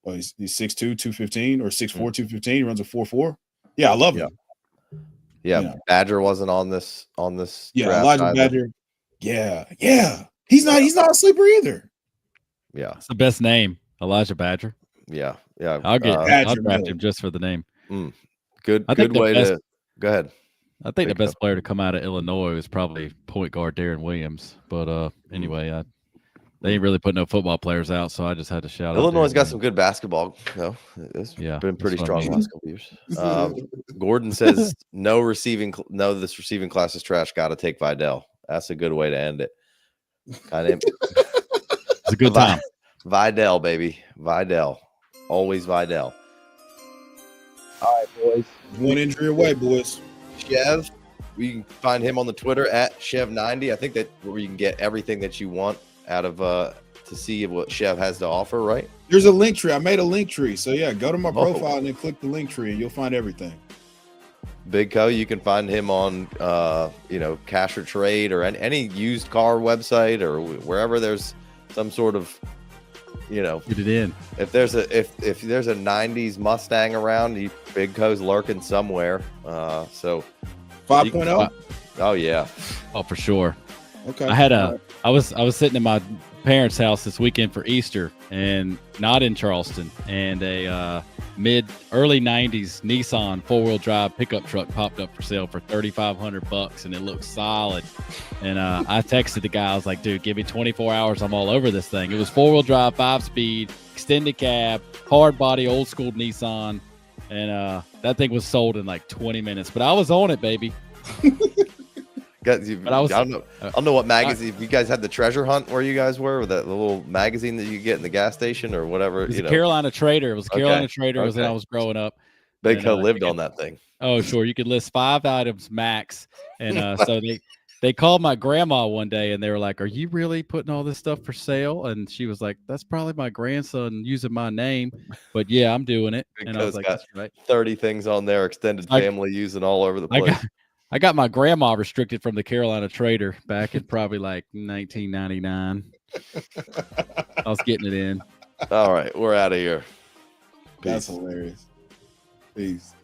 [SPEAKER 2] he's 6'2", 215, or 6'4", 215. He runs a 4.4. Yeah, I love him.
[SPEAKER 1] Yeah, Badger wasn't on this.
[SPEAKER 2] Yeah, Elijah either. Badger. Yeah. He's not a sleeper either.
[SPEAKER 1] Yeah,
[SPEAKER 3] it's the best name, Elijah Badger.
[SPEAKER 1] Yeah.
[SPEAKER 3] I'll draft him just for the name.
[SPEAKER 1] Good way to go ahead.
[SPEAKER 3] I think the best player to come out of Illinois was probably point guard Darren Williams. But anyway, they ain't really put no football players out, so I just had to shout out.
[SPEAKER 1] Illinois got some good basketball. It's been pretty strong the last couple years. Gordon says, this receiving class is trash. Got to take Vidal. That's a good way to end it.
[SPEAKER 3] It's a good time.
[SPEAKER 1] Vidal, baby. Vidal. Always Vidal. All right, boys.
[SPEAKER 2] 1 injury away, boys.
[SPEAKER 1] Chev, you can find him on the Twitter at Chev90. I think that where you can get everything that you want out of to see what Chev has to offer, right?
[SPEAKER 2] There's a link tree. I made a link tree. So yeah, go to my profile and then click the link tree and you'll find everything.
[SPEAKER 1] Big Co, you can find him on Cash or Trade or any used car website or wherever there's some sort of
[SPEAKER 3] get it in.
[SPEAKER 1] If there's a 90s Mustang around, Big Co's lurking somewhere. So
[SPEAKER 2] 5.0.
[SPEAKER 1] Oh yeah.
[SPEAKER 3] Oh, for sure.
[SPEAKER 2] Okay.
[SPEAKER 3] I was sitting in my parents' house this weekend for Easter, and not in Charleston, and a early 90s Nissan 4-wheel drive pickup truck popped up for sale for $3,500, and it looked solid. And I texted the guy. I was like, dude, give me 24 hours. I'm all over this thing. It was 4-wheel drive, 5-speed, extended cab, hard body, old school Nissan. And that thing was sold in like 20 minutes, but I was on it, baby.
[SPEAKER 1] I don't know what magazine. You guys had the treasure hunt where you guys were, with that little magazine that you get in the gas station or whatever.
[SPEAKER 3] It was Carolina Trader. It was Carolina Trader. It was when I was growing up.
[SPEAKER 1] Big Co lived on that thing.
[SPEAKER 3] Oh, sure. You could list 5 items max, and so they called my grandma one day and they were like, "Are you really putting all this stuff for sale?" And she was like, "That's probably my grandson using my name, but yeah, I'm doing it."
[SPEAKER 1] Big
[SPEAKER 3] And I was
[SPEAKER 1] Co's
[SPEAKER 3] like,
[SPEAKER 1] got
[SPEAKER 3] "That's right."
[SPEAKER 1] 30 things on there, extended
[SPEAKER 3] I-
[SPEAKER 1] family using all over the
[SPEAKER 3] I
[SPEAKER 1] place.
[SPEAKER 3] I got my grandma restricted from the Carolina Trader back in probably like 1999. I was getting it in.
[SPEAKER 1] All right, we're out of here.
[SPEAKER 2] That's
[SPEAKER 1] Peace.
[SPEAKER 2] hilarious. Peace.